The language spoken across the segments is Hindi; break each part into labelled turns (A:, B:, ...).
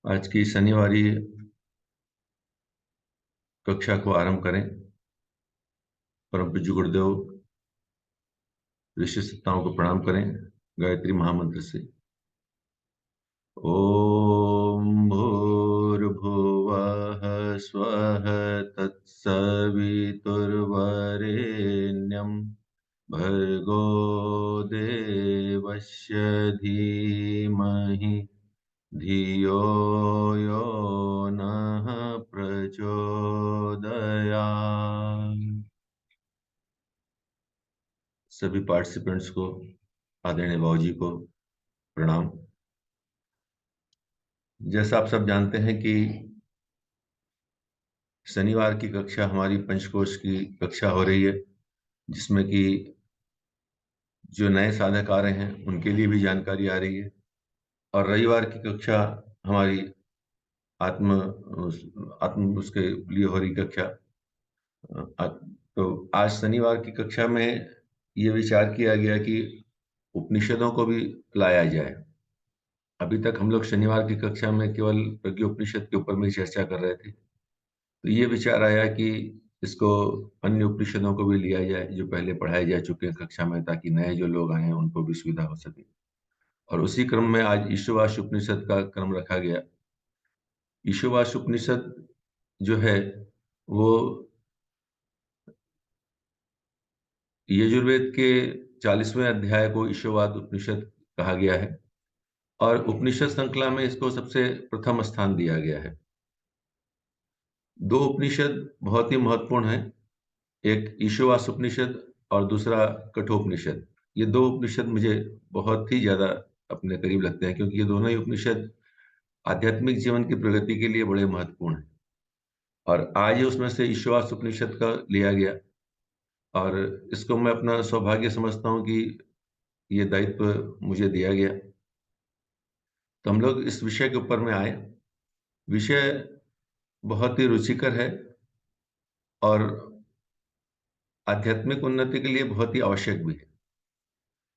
A: आज की शनिवारी कक्षा को आरंभ करें। परम पूज्य गुरुदेव ऋषि सत्ताओं को प्रणाम करें गायत्री महामंत्र से। ओम भूर्भुवः स्वः तत्सवितुर्वरेण्यं भर्गो देवस्य धीमहि धियो यो नः प्रचोदयात्। सभी पार्टिसिपेंट्स को, आदरणीय बाबूजी को प्रणाम। जैसा आप सब जानते हैं कि शनिवार की कक्षा हमारी पंचकोश की कक्षा हो रही है, जिसमें कि जो नए साधक आ रहे हैं उनके लिए भी जानकारी आ रही है। और रविवार की कक्षा हमारी आत्म आत्म उसके लिए हो रही कक्षा। तो आज शनिवार की कक्षा में ये विचार किया गया कि उपनिषदों को भी लाया जाए। अभी तक हम लोग शनिवार की कक्षा में केवल प्रज्ञोपनिषद के ऊपर में ही चर्चा कर रहे थे। तो ये विचार आया कि इसको अन्य उपनिषदों को भी लिया जाए जो पहले पढ़ाए जा चुके हैं कक्षा में, ताकि नए जो लोग आए हैं उनको भी सुविधा हो सके। और उसी क्रम में आज ईशावास्य उपनिषद का क्रम रखा गया। ईशावास्य उपनिषद जो है वो यजुर्वेद के 40वें अध्याय को ईशावाद उपनिषद कहा गया है, और उपनिषद श्रृंखला में इसको सबसे प्रथम स्थान दिया गया है। दो उपनिषद बहुत ही महत्वपूर्ण हैं, एक ईशावास्य उपनिषद और दूसरा कठोपनिषद। ये दो उपनिषद मुझे बहुत ही ज्यादा अपने करीब लगते हैं, क्योंकि ये दोनों ही उपनिषद आध्यात्मिक जीवन की प्रगति के लिए बड़े महत्वपूर्ण हैं। और आज उसमें से ईशावास्य उपनिषद का लिया गया, और इसको मैं अपना सौभाग्य समझता हूँ कि ये दायित्व मुझे दिया गया। तो हम लोग इस विषय के ऊपर में आए। विषय बहुत ही रुचिकर है और आध्यात्मिक उन्नति के लिए बहुत ही आवश्यक भी है।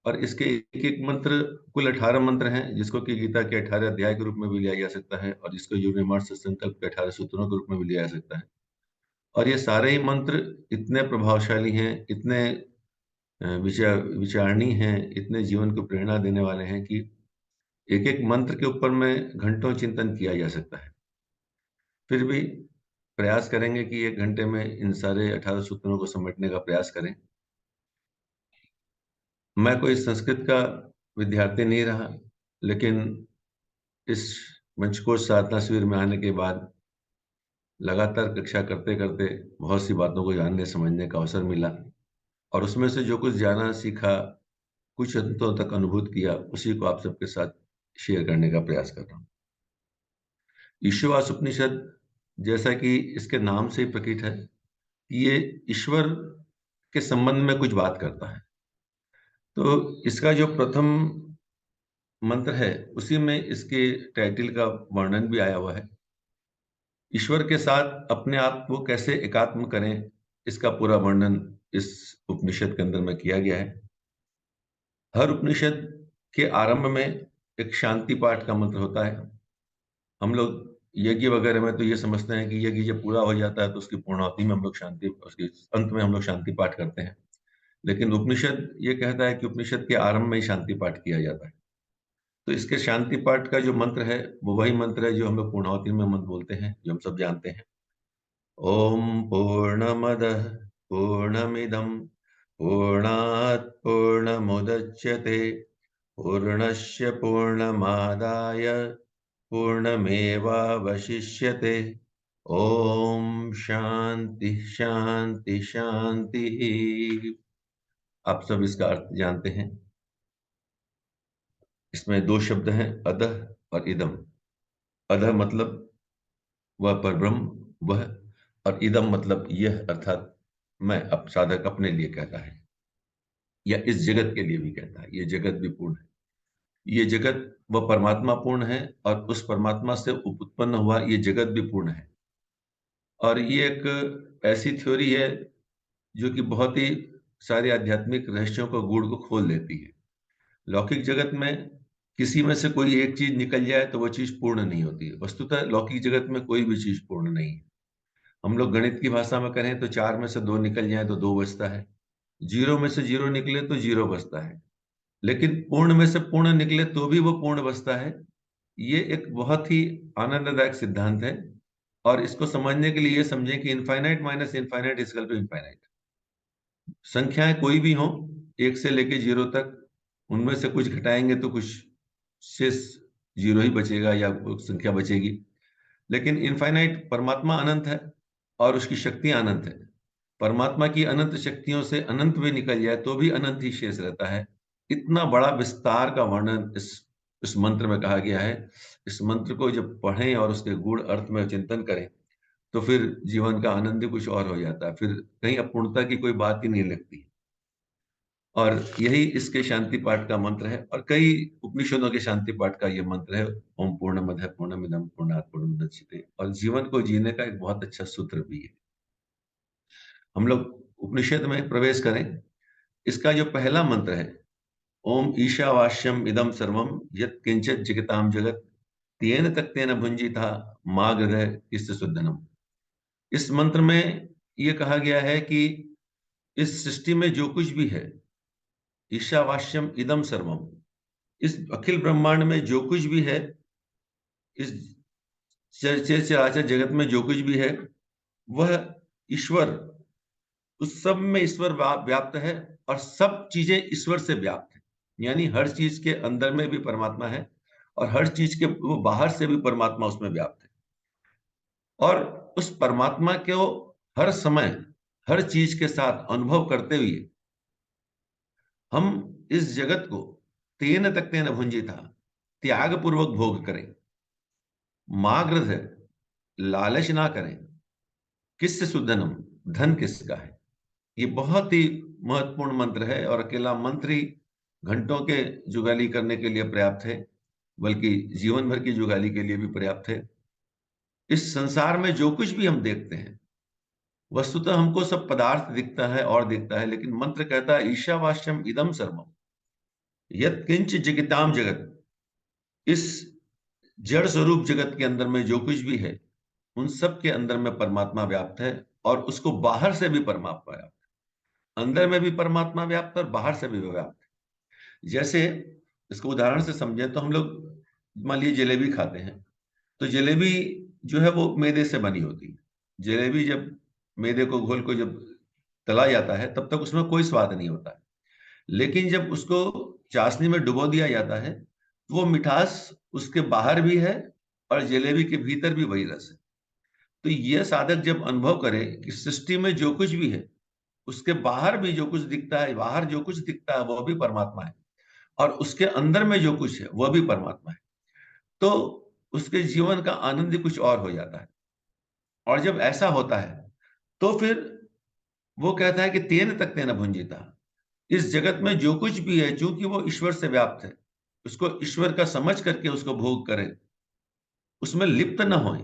A: और इसके एक एक मंत्र, कुल 18 मंत्र हैं, जिसको कि गीता के 18 अध्याय के रूप में भी लिया जा सकता है, और जिसको योग निर्माण से संकल्प के 18 सूत्रों के रूप में भी लिया जा सकता है। और ये सारे ही मंत्र इतने प्रभावशाली हैं, इतने विचारणीय हैं, इतने जीवन को प्रेरणा देने वाले हैं कि एक एक मंत्र के ऊपर में घंटों चिंतन किया जा सकता है। फिर भी प्रयास करेंगे कि 1 घंटे में इन सारे 18 सूत्रों को समेटने का प्रयास करें। मैं कोई संस्कृत का विद्यार्थी नहीं रहा, लेकिन इस पंचकोश साधना शिविर में आने के बाद लगातार कक्षा करते करते बहुत सी बातों को जानने समझने का अवसर मिला, और उसमें से जो कुछ जाना सीखा, कुछ अंतों तक अनुभूत किया, उसी को आप सबके साथ शेयर करने का प्रयास कर रहा हूँ। ईशावास्य उपनिषद, जैसा कि इसके नाम से ही प्रकट है, ये ईश्वर के संबंध में कुछ बात करता है। तो इसका जो प्रथम मंत्र है उसी में इसके टाइटल का वर्णन भी आया हुआ है। ईश्वर के साथ अपने आप को कैसे एकात्म करें, इसका पूरा वर्णन इस उपनिषद के अंदर में किया गया है। हर उपनिषद के आरंभ में एक शांति पाठ का मंत्र होता है। हम लोग यज्ञ वगैरह में तो ये समझते हैं कि यज्ञ जब पूरा हो जाता है तो उसकी पूर्णाहुति में हम लोग शांति, उसके अंत में हम लोग शांति पाठ करते हैं। लेकिन उपनिषद ये कहता है कि उपनिषद के आरंभ में ही शांति पाठ किया जाता है। तो इसके शांति पाठ का जो मंत्र है वो वही मंत्र है जो हम लोग पूर्णाहुति में मंत्र बोलते हैं, जो हम सब जानते हैं। ओम पूर्णमदः पूर्णमिदं पूर्णात् पूर्णमुदच्यते पूर्णस्य पूर्णमादाय पूर्णमेवावशिष्यते। ओम शांति शांति शांति। आप सब इसका अर्थ जानते हैं। इसमें दो शब्द हैं, अदह और इदम। अदह मतलब वह परब्रह्म, वह, और इदम मतलब यह, अर्थात मैं, अब साधक अपने लिए कहता है या इस जगत के लिए भी कहता है। ये जगत भी पूर्ण है, ये जगत वह परमात्मा पूर्ण है, और उस परमात्मा से उत्पन्न हुआ ये जगत भी पूर्ण है। और ये एक ऐसी थ्योरी है जो कि बहुत ही सारे आध्यात्मिक रहस्यों को, गूढ़ को खोल देती है। लौकिक जगत में किसी में से कोई एक चीज निकल जाए तो वो चीज पूर्ण नहीं होती है। वस्तुतः लौकिक जगत में कोई भी चीज पूर्ण नहीं है। हम लोग गणित की भाषा में करें तो 4 में से 2 निकल जाए तो 2 बचता है, 0 में से 0 निकले तो 0 बचता है, लेकिन पूर्ण में से पूर्ण निकले तो भी वो पूर्ण बचता है। ये एक बहुत ही आनंददायक सिद्धांत है। और इसको समझने के लिए ये समझें कि infinite minus infinite equal to infinite. संख्याएं कोई भी हो, 1 से लेके 0 तक, उनमें से कुछ घटाएंगे तो कुछ शेष 0 ही बचेगा या वो संख्या बचेगी। लेकिन इनफाइनाइट परमात्मा अनंत है और उसकी शक्तियां अनंत है। परमात्मा की अनंत शक्तियों से अनंत भी निकल जाए तो भी अनंत ही शेष रहता है। इतना बड़ा विस्तार का वर्णन इस मंत्र में कहा गया है। इस मंत्र को जब पढ़ें और उसके गूढ़ अर्थ में चिंतन करें तो फिर जीवन का आनंद ही कुछ और हो जाता है, फिर कहीं अपूर्णता की कोई बात ही नहीं लगती। और यही इसके शांति पाठ का मंत्र है और कई उपनिषदों के शांति पाठ का ये मंत्र है। ओम पूर्णमदः पूर्णमिदं पूर्णात् पूर्णमुदच्यते, और जीवन को जीने का एक बहुत अच्छा सूत्र भी है। हम लोग उपनिषद में प्रवेश करें। इसका जो पहला मंत्र है, ओम ईशावास्यम इदम सर्वम यत् किंचित जगताम जगत तेन तक्तेन भुंजिता मा गृधः किस्य सुदनम। इस मंत्र में ये कहा गया है कि इस सृष्टि में जो कुछ भी है, ईशावास्यम इदम सर्वम, इस अखिल ब्रह्मांड में जो कुछ भी है, इस चर्चे चराचर जगत में जो कुछ भी है, वह ईश्वर, उस सब में ईश्वर व्याप्त है और सब चीजें ईश्वर से व्याप्त है। यानी हर चीज के अंदर में भी परमात्मा है और हर चीज के वो बाहर से भी परमात्मा उसमें व्याप्त है। और उस परमात्मा को हर समय हर चीज के साथ अनुभव करते हुए हम इस जगत को तेन तक्तेन भुंजिता, त्याग पूर्वक भोग करें। माग्रध, लालच ना करें। किससे सुधनम, धन किसका है। ये बहुत ही महत्वपूर्ण मंत्र है और अकेला मंत्र ही घंटों के जुगाली करने के लिए पर्याप्त है, बल्कि जीवन भर की जुगाली के लिए भी पर्याप्त है। इस संसार में जो कुछ भी हम देखते हैं, वस्तुतः हमको सब पदार्थ दिखता है और दिखता है, लेकिन मंत्र कहता है ईशावास्यम इदम सर्वम यत् किंच जगताम जगत। इस जड़ स्वरूप जगत के अंदर में जो कुछ भी है, उन सब के अंदर में परमात्मा व्याप्त है और उसको बाहर से भी परमात्मा व्याप्त है। अंदर में भी परमात्मा व्याप्त है और बाहर से भी व्याप्त है। जैसे इसको उदाहरण से समझें तो हम लोग मान लीजिए जलेबी खाते हैं, तो जलेबी जो है वो मैदे से बनी होती है। जलेबी जब मैदे को घोल को जब तला जाता है तब तक उसमें कोई स्वाद नहीं होता है, लेकिन जब उसको चाशनी में डुबो दिया जाता है तो वो मिठास उसके बाहर भी है और जलेबी के भीतर भी वही रस है। तो ये साधक जब अनुभव करे कि सृष्टि में जो कुछ भी है, उसके बाहर भी जो कुछ दिखता है, बाहर जो कुछ दिखता है वो भी परमात्मा है और उसके अंदर में जो कुछ है वह भी परमात्मा है, तो उसके जीवन का आनंद ही कुछ और हो जाता है। और जब ऐसा होता है तो फिर वो कहता है कि तेन तक तेन भुंजिता, इस जगत में जो कुछ भी है चूंकि वो ईश्वर से व्याप्त है, उसको ईश्वर का समझ करके उसको भोग करें, उसमें लिप्त न होए।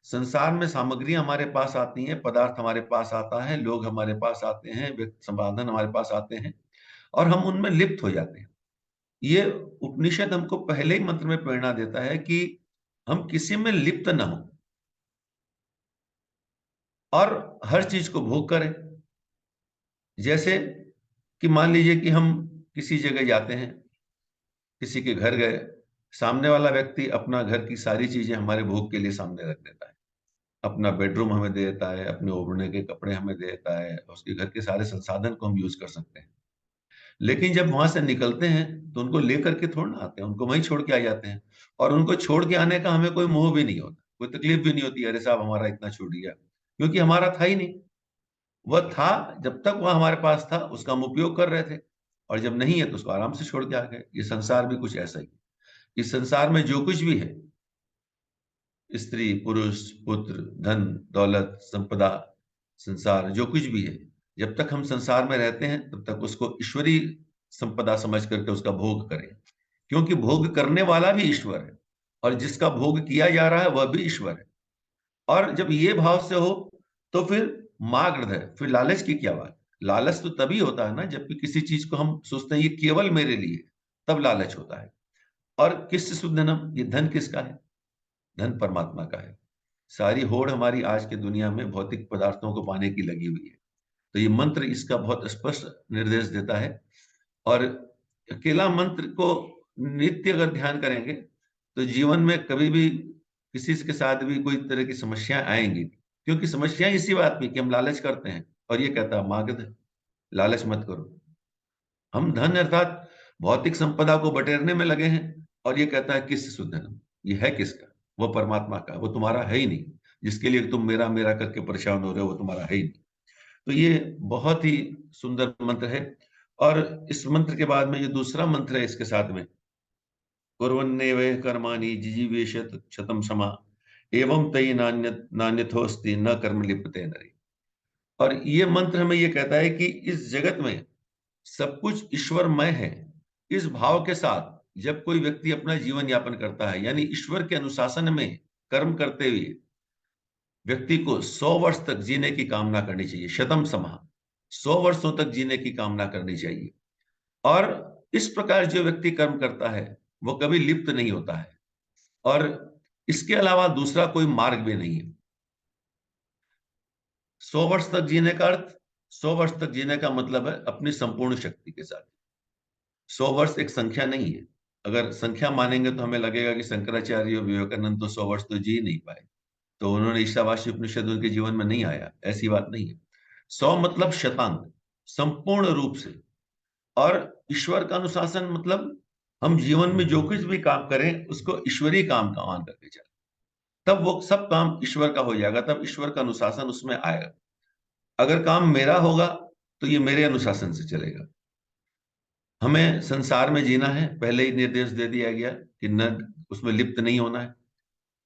A: संसार में सामग्री हमारे पास आती है, पदार्थ हमारे पास आता है, लोग हमारे पास आते हैं, व्यक्ति संसाधन हमारे पास आते हैं और हम उनमें लिप्त हो जाते हैं। ये उपनिषद हमको पहले ही मंत्र में प्रेरणा देता है कि हम किसी में लिप्त न हो और हर चीज को भोग करें। जैसे कि मान लीजिए कि हम किसी जगह जाते हैं, किसी के घर गए, सामने वाला व्यक्ति अपना घर की सारी चीजें हमारे भोग के लिए सामने रख देता है। अपना बेडरूम हमें दे देता है, अपने ओढ़ने के कपड़े हमें दे देता है, उसके घर के सारे संसाधन को हम यूज कर सकते हैं। लेकिन जब वहां से निकलते हैं तो उनको लेकर के थोड़ा ना आते हैं, उनको वहीं छोड़ के आ जाते हैं। और उनको छोड़ के आने का हमें कोई मोह भी नहीं होता, कोई तकलीफ भी नहीं होती, अरे साहब हमारा इतना छूट गया, क्योंकि हमारा था ही नहीं। वह था, जब तक वह हमारे पास था उसका हम उपयोग कर रहे थे, और जब नहीं है तो उसको आराम से छोड़ के आ गए। ये संसार भी कुछ ऐसा ही है। इस संसार में जो कुछ भी है, स्त्री पुरुष पुत्र धन दौलत संपदा, संसार जो कुछ भी है, जब तक हम संसार में रहते हैं तब तक उसको ईश्वरी संपदा समझ करके उसका भोग करें, क्योंकि भोग करने वाला भी ईश्वर है और जिसका भोग किया जा रहा है वह भी ईश्वर है। और जब ये भाव से हो तो फिर माग्रद है, फिर लालच की क्या बात। लालच तो तभी होता है ना जबकि किसी चीज को हम सोचते हैं ये केवल मेरे लिए, तब लालच होता है। और किससे शुद्ध धनम, ये धन किसका है? धन परमात्मा का है। सारी होड़ हमारी आज की दुनिया में भौतिक पदार्थों को पाने की लगी हुई है। तो ये मंत्र इसका बहुत स्पष्ट निर्देश देता है। और अकेला मंत्र को नित्य अगर ध्यान करेंगे तो जीवन में कभी भी किसी के साथ भी कोई तरह की समस्याएं आएंगी, क्योंकि समस्याएं इसी बात में कि हम लालच करते हैं, और ये कहता है मागध, लालच मत करो। हम धन अर्थात भौतिक संपदा को बटेरने में लगे हैं, और ये कहता है किससे शुद्ध धन, ये है किसका? वो परमात्मा का, वो तुम्हारा है ही नहीं। जिसके लिए तुम मेरा मेरा करके परेशान हो रहे हो, वो तुम्हारा है ही नहीं। तो ये बहुत ही सुंदर मंत्र है। और इस मंत्र के बाद में जो दूसरा मंत्र है इसके साथ में, कुर्वन्नेव कर्माणि जिजीवेशत शतम समा एवं तयि नान्यथोस्ति न कर्म लिप्यते नरे। और ये मंत्र हमें ये कहता है कि इस जगत में सब कुछ ईश्वरमय है। इस भाव के साथ जब कोई व्यक्ति अपना जीवन यापन करता है, यानी ईश्वर के अनुशासन में कर्म करते हुए, व्यक्ति को 100 वर्ष तक जीने की कामना करनी चाहिए। शतम समाह, 100 वर्षों तक जीने की कामना करनी चाहिए। और इस प्रकार जो व्यक्ति कर्म करता है वो कभी लिप्त नहीं होता है, और इसके अलावा दूसरा कोई मार्ग भी नहीं है। 100 वर्ष तक जीने का अर्थ, 100 वर्ष तक जीने का मतलब है अपनी संपूर्ण शक्ति के साथ। 100 वर्ष एक संख्या नहीं है। अगर संख्या मानेंगे तो हमें लगेगा कि शंकराचार्य और विवेकानंद तो 100 वर्ष तो जी नहीं पाए, तो उन्होंने ईशावासी उपनिषद उनके जीवन में नहीं आया, ऐसी बात नहीं है। 100 मतलब शतांग, संपूर्ण रूप से। और ईश्वर का अनुशासन मतलब हम जीवन में जो कुछ भी काम करें उसको ईश्वरीय काम का मान करके चलें, तब वो सब काम ईश्वर का हो जाएगा, तब ईश्वर का अनुशासन उसमें आएगा। अगर काम मेरा होगा तो ये मेरे अनुशासन से चलेगा। हमें संसार में जीना है, पहले ही निर्देश दे दिया गया कि न उसमें लिप्त नहीं होना है।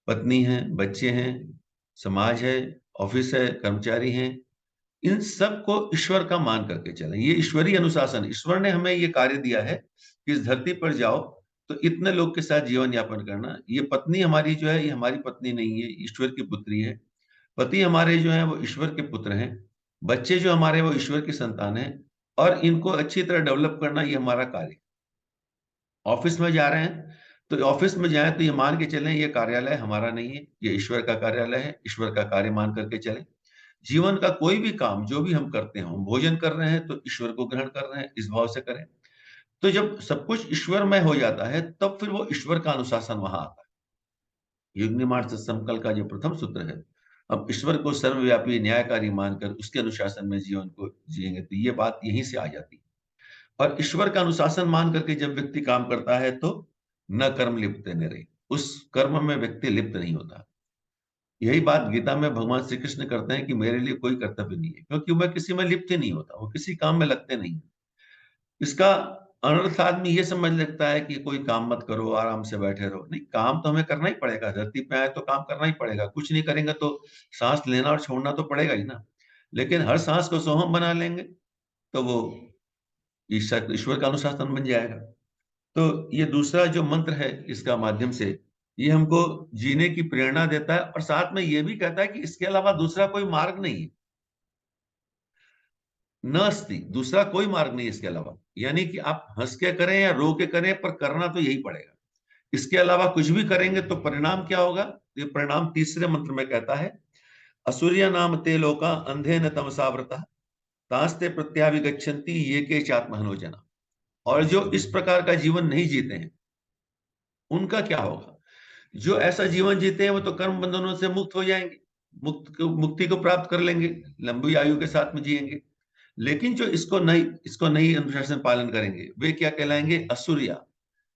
A: पत्नी है, बच्चे हैं, समाज है, ऑफिस है, कर्मचारी हैं, इन सब को ईश्वर का मान करके चलें। ये ईश्वरीय अनुशासन, ईश्वर ने हमें ये कार्य दिया है कि इस धरती पर जाओ तो इतने लोग के साथ जीवन यापन करना। ये पत्नी हमारी जो है, ये हमारी पत्नी नहीं है, ईश्वर की पुत्री है। पति हमारे जो है वो ईश्वर के पुत्र हैं। बच्चे जो हमारे वो ईश्वर की संतान है, और इनको अच्छी तरह डेवलप करना ये हमारा कार्य है। ऑफिस में जा रहे हैं तो ऑफिस में जाएं तो ये मान के चलें ये कार्यालय हमारा नहीं है, ये ईश्वर का कार्यालय है, ईश्वर का कार्य मान करके चलें। जीवन का कोई भी काम जो भी हम करते हो, भोजन कर रहे हैं तो ईश्वर को ग्रहण कर रहे हैं, इस भाव से करें। तो जब सब कुछ ईश्वरमय हो जाता है तब फिर वो ईश्वर का अनुशासन वहां आता है। युग्निमार्ग संकल्प का जो प्रथम सूत्र है, अब ईश्वर को सर्वव्यापी न्यायकारी मानकर उसके अनुशासन में जीवन को जिएंगे, तो ये बात यहीं से आ जाती है। और ईश्वर का अनुशासन मान करके जब व्यक्ति काम करता है तो न कर्म लिप्त न रहे, उस कर्म में व्यक्ति लिप्त नहीं होता। यही बात गीता में भगवान श्री कृष्ण करते हैं कि मेरे लिए कोई कर्तव्य नहीं है, क्योंकि मैं किसी में लिप्त ही नहीं होता, वो किसी काम में लगते नहीं। इसका अनर्थ आदमी ये समझ लगता है कि कोई काम मत करो, आराम से बैठे रहो। नहीं, काम तो हमें करना ही पड़ेगा, धरती पे आए तो काम करना ही पड़ेगा। कुछ नहीं करेंगे तो सांस लेना और छोड़ना तो पड़ेगा ही ना। लेकिन हर सांस को सोहम बना लेंगे तो वो ईश्वर का अनुशासन बन जाएगा। तो ये दूसरा जो मंत्र है इसका माध्यम से ये हमको जीने की प्रेरणा देता है, और साथ में ये भी कहता है कि इसके अलावा दूसरा कोई मार्ग नहीं है। न अस्ति, दूसरा कोई मार्ग नहीं है इसके अलावा। यानी कि आप हंस के करें या रो के करें, पर करना तो यही पड़ेगा। इसके अलावा कुछ भी करेंगे तो परिणाम क्या होगा? ये परिणाम तीसरे मंत्र में कहता है, असुर्य नाम ते लोका अंधे न तमसावृता तास्ते प्रत्याभिगच्छन्ति ये के चात्महनो जना। और जो इस प्रकार का जीवन नहीं जीते हैं उनका क्या होगा? जो ऐसा जीवन जीते हैं वो तो कर्म बंधनों से मुक्त हो जाएंगे, मुक्ति को प्राप्त कर लेंगे, लंबी आयु के साथ में जिएंगे। लेकिन जो इसको नहीं अनुशासन पालन करेंगे वे क्या कहलाएंगे? असूर्या।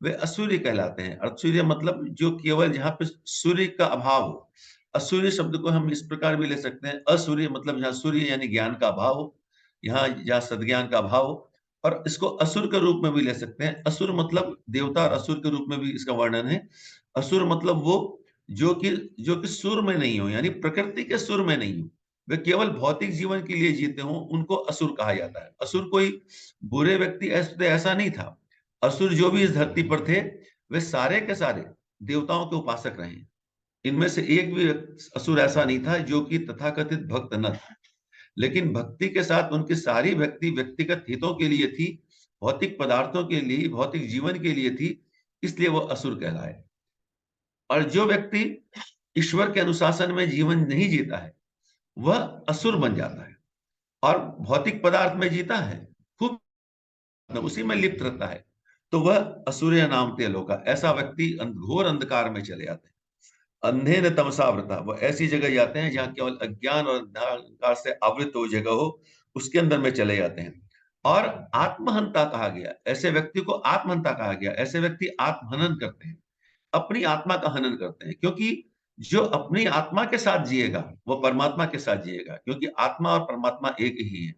A: वे असूर्य कहलाते हैं। असूर्य मतलब जो केवल जहां पे सूर्य का अभाव हो। असूर्य शब्द को हम इस प्रकार भी ले सकते हैं, असूर्य मतलब जहां सूर्य यानी ज्ञान का अभाव हो, यहाँ जहाँ सद्ज्ञान का अभाव हो। और इसको असुर के रूप में भी ले सकते हैं। असुर मतलब देवता, और असुर के रूप में भी इसका वर्णन है। असुर मतलब वो जो कि सुर में नहीं हो, यानी प्रकृति के सुर में नहीं हो, वे केवल भौतिक जीवन के लिए जीते हो, उनको असुर कहा जाता है। असुर कोई बुरे व्यक्ति ऐसा नहीं था। असुर जो भी इस धरती पर थे वे सारे के सारे देवताओं के उपासक रहे। इनमें से एक भी असुर ऐसा नहीं था जो कि तथाकथित भक्त न था। लेकिन भक्ति के साथ उनकी सारी व्यक्तिगत हितों के लिए थी, भौतिक पदार्थों के लिए, भौतिक जीवन के लिए थी। इसलिए वो असुर कहलाए। और जो व्यक्ति ईश्वर के अनुशासन में जीवन नहीं जीता है वह असुर बन जाता है और भौतिक पदार्थ में जीता है, खूब उसी में लिप्त रहता है, तो वह असुर नाम ते लोका, ऐसा व्यक्ति घोर अंधकार में चले जाते हैं। अंधे न तमसा आवृता, वो ऐसी जगह जाते हैं जहां केवल अज्ञान और अंधकार से आवृत हो जगह हो, उसके अंदर में चले जाते हैं। और आत्महंता कहा गया, ऐसे व्यक्ति को आत्महंता कहा गया। ऐसे व्यक्ति आत्महनन करते हैं, अपनी आत्मा का हनन करते हैं, क्योंकि जो अपनी आत्मा के साथ जिएगा वो परमात्मा के साथ जिएगा, क्योंकि आत्मा और परमात्मा एक ही है।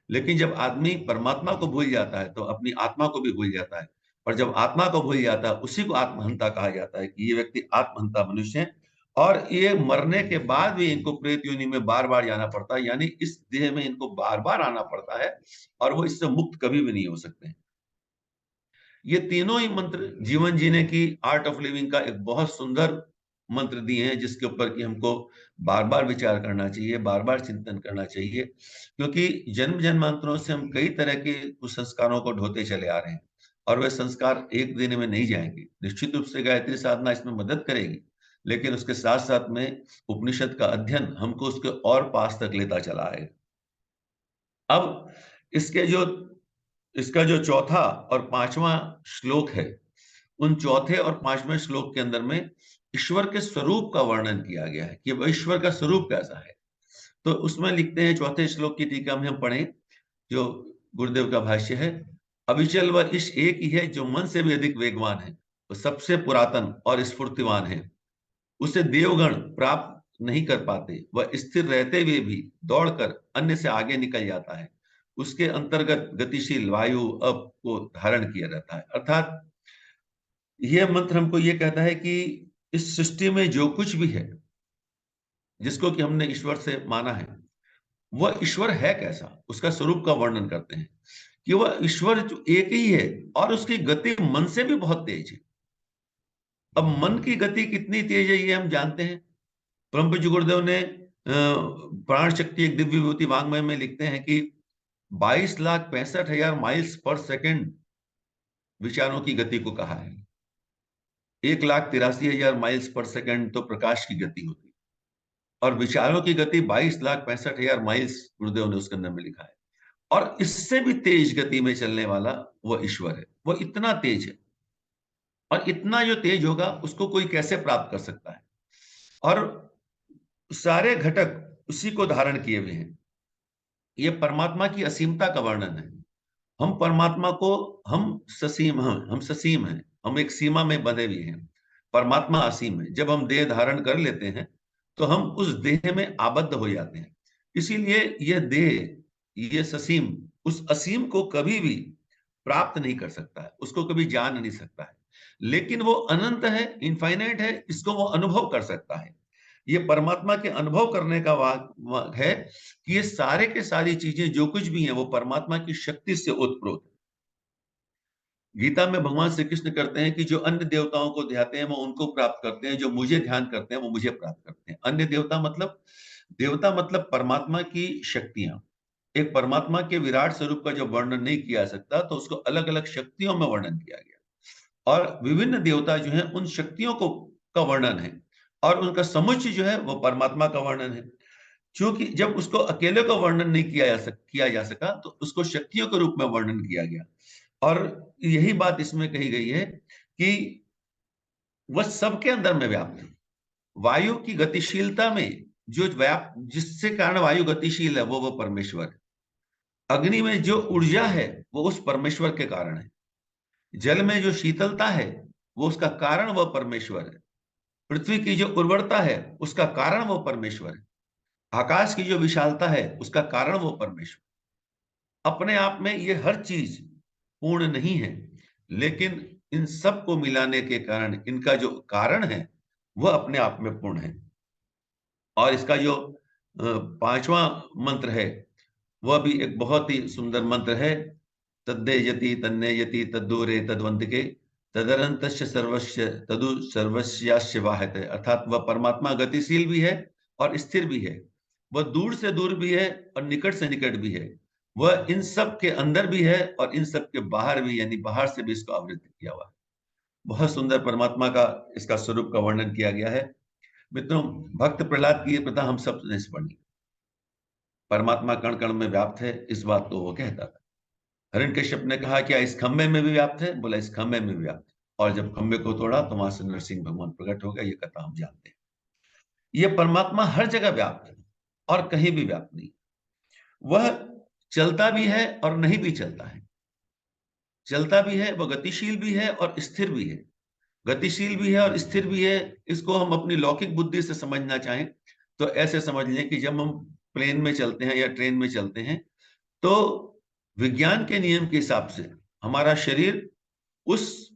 A: लेकिन जब आदमी परमात्मा को भूल जाता है तो अपनी आत्मा को भी भूल जाता है, और जब आत्मा को भूल जाता है उसी को आत्महंता कहा जाता है कि ये व्यक्ति आत्महंता मनुष्य है। और ये मरने के बाद भी इनको प्रेत योनि में बार बार जाना पड़ता है, यानी इस देह में इनको बार बार आना पड़ता है, और वो इससे मुक्त कभी भी नहीं हो सकते। ये तीनों ही मंत्र जीवन जीने की आर्ट ऑफ लिविंग का एक बहुत सुंदर मंत्र दिए हैं, जिसके ऊपर कि हमको बार बार विचार करना चाहिए, बार बार चिंतन करना चाहिए, क्योंकि जन्म जन्मांतरों से हम कई तरह के कुसंस्कारों को ढोते चले आ रहे हैं, और वे संस्कार एक दिन में नहीं जाएंगे। निश्चित रूप से गायत्री साधना इसमें मदद करेगी, लेकिन उसके साथ साथ में उपनिषद का अध्ययन हमको उसके और पास तक लेता चला आएगा। अब इसके जो इसका जो चौथा और पांचवा श्लोक है, उन चौथे और पांचवें श्लोक के अंदर में ईश्वर के स्वरूप का वर्णन किया गया है कि वह ईश्वर का स्वरूप कैसा है। तो उसमें लिखते हैं, चौथे श्लोक की टीका में हम पढ़ें, जो गुरुदेव का भाष्य है। अविचल वह ईश एक ही है जो मन से भी अधिक वेगवान है, वो सबसे पुरातन और स्फूर्तिवान है। उसे देवगण प्राप्त नहीं कर पाते, वह स्थिर रहते हुए भी दौड़कर अन्य से आगे निकल जाता है। उसके अंतर्गत गतिशील वायु अप को धारण किया रहता है। अर्थात यह मंत्र हमको यह कहता है कि इस सृष्टि में जो कुछ भी है, जिसको कि हमने ईश्वर से माना है, वह ईश्वर है कैसा, उसका स्वरूप का वर्णन करते हैं कि वह ईश्वर जो एक ही है और उसकी गति मन से भी बहुत तेज है। अब मन की गति कितनी तेज है ये हम जानते हैं। परम पूज्य गुरुदेव ने प्राण शक्ति एक दिव्य विभूति वांग्मय में लिखते हैं कि 22,65,000 माइल्स पर सेकंड विचारों की गति को कहा है। 1,83,000 माइल्स पर सेकंड तो प्रकाश की गति होती है, और विचारों की गति 22,65,000 माइल्स गुरुदेव ने उसके अंदर में लिखा है। और इससे भी तेज गति में चलने वाला वो ईश्वर है, वो इतना तेज है। और इतना जो तेज होगा उसको कोई कैसे प्राप्त कर सकता है, और सारे घटक उसी को धारण किए हुए हैं। ये परमात्मा की असीमता का वर्णन है। हम परमात्मा को, हम ससीम हैं, हम एक सीमा में बंधे हुए हैं। परमात्मा असीम है। जब हम देह धारण कर लेते हैं तो हम उस देह में आबद्ध हो जाते हैं। इसीलिए यह देह, ये ससीम, उस असीम को कभी भी प्राप्त नहीं कर सकता है, उसको कभी जान नहीं सकता है। लेकिन वो अनंत है, इनफाइनाइट है, इसको वो अनुभव कर सकता है। ये परमात्मा के अनुभव करने का वाक है कि ये सारे के सारी चीजें जो कुछ भी हैं वो परमात्मा की शक्ति से ओतप्रोत है। गीता में भगवान श्री कृष्ण करते हैं कि जो अन्य देवताओं को ध्याते हैं वो उनको प्राप्त करते हैं, जो मुझे ध्यान करते हैं वो मुझे प्राप्त करते हैं। अन्य देवता मतलब परमात्मा की शक्तियां। एक परमात्मा के विराट स्वरूप का जो वर्णन नहीं किया जा सकता, तो उसको अलग अलग शक्तियों में वर्णन किया गया, और विभिन्न देवता जो है उन शक्तियों को का वर्णन है, और उनका समुच्चय जो है वो परमात्मा का वर्णन है। क्योंकि जब उसको अकेले का वर्णन नहीं किया जा सका तो उसको शक्तियों के रूप में वर्णन किया गया। और यही बात इसमें कही गई है कि वह सबके अंदर में व्याप्त है। वायु की गतिशीलता में जो व्याप्त, जिससे कारण वायु गतिशील है, वो परमेश्वर है। अग्नि में जो ऊर्जा है वो उस परमेश्वर के कारण है। जल में जो शीतलता है वो उसका कारण वो परमेश्वर है। पृथ्वी की जो उर्वरता है उसका कारण वो परमेश्वर है। आकाश की जो विशालता है उसका कारण वो परमेश्वर। अपने आप में ये हर चीज पूर्ण नहीं है, लेकिन इन सब को मिलाने के कारण इनका जो कारण है वह अपने आप में पूर्ण है। और इसका जो पांचवा मंत्र है वह भी एक बहुत ही सुंदर मंत्र है। तद्देयति तन्नेयति तद्दूरे तद्वंतिके तदरंतस्य सर्वस्य तदु सर्वस्यास्य वाहते। अर्थात वह परमात्मा गतिशील भी है और स्थिर भी है, वह दूर से दूर भी है और निकट से निकट भी है, वह इन सब के अंदर भी है और इन सब के बाहर भी, यानी बाहर से भी इसको आवृत किया हुआ है। बहुत सुंदर परमात्मा का इसका स्वरूप का वर्णन किया गया है। मित्रों, भक्त प्रहलाद की ये प्रथा हम सब ने पढ़ी। परमात्मा कण कण में व्याप्त है, इस बात को वो कहता था। हिरण्यकश्यप ने कहा, क्या इस खंबे में भी व्याप्त है? बोला, इस खंबे में भी व्याप्त है। और जब खंबे को तोड़ा तो वहां से नरसिंह भगवान प्रकट हो गए। ये कथा हम जानते हैं। ये परमात्मा हर जगह व्याप्त है और कहीं भी व्याप्त नहीं। वह चलता भी है और नहीं भी चलता है। चलता भी है, वह गतिशील भी है और स्थिर भी है। गतिशील भी है और स्थिर भी है। इसको हम अपनी लौकिक बुद्धि से समझना चाहें तो ऐसे समझ लें कि जब हम प्लेन में चलते हैं या ट्रेन में चलते हैं तो विज्ञान के नियम के हिसाब से हमारा शरीर उस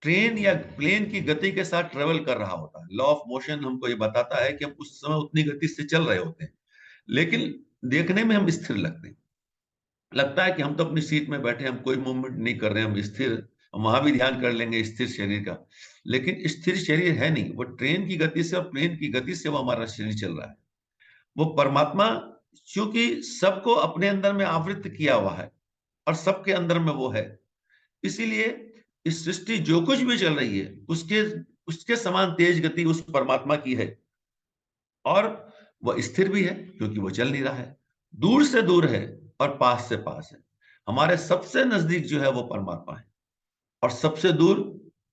A: ट्रेन या प्लेन की गति के साथ ट्रेवल कर रहा होता है। लॉ ऑफ मोशन हमको ये बताता है कि हम उस समय उतनी गति से चल रहे होते हैं, लेकिन देखने में हम स्थिर लगते हैं। लगता है कि हम तो अपनी सीट में बैठे, हम कोई मूवमेंट नहीं कर रहे हैं, हम स्थिर। हम वहां भी ध्यान कर लेंगे स्थिर शरीर का, लेकिन स्थिर शरीर है नहीं। वो ट्रेन की गति से और प्लेन की गति से वो हमारा शरीर चल रहा है। वो परमात्मा चूंकि सबको अपने अंदर में आवृत किया हुआ है और सबके अंदर में वो है, इसीलिए इस सृष्टि जो कुछ भी चल रही है उसके उसके समान तेज गति उस परमात्मा की है। और वह स्थिर भी है क्योंकि वो चल नहीं रहा है। दूर से दूर है और पास से पास है। हमारे सबसे नजदीक जो है वो परमात्मा है, और सबसे दूर,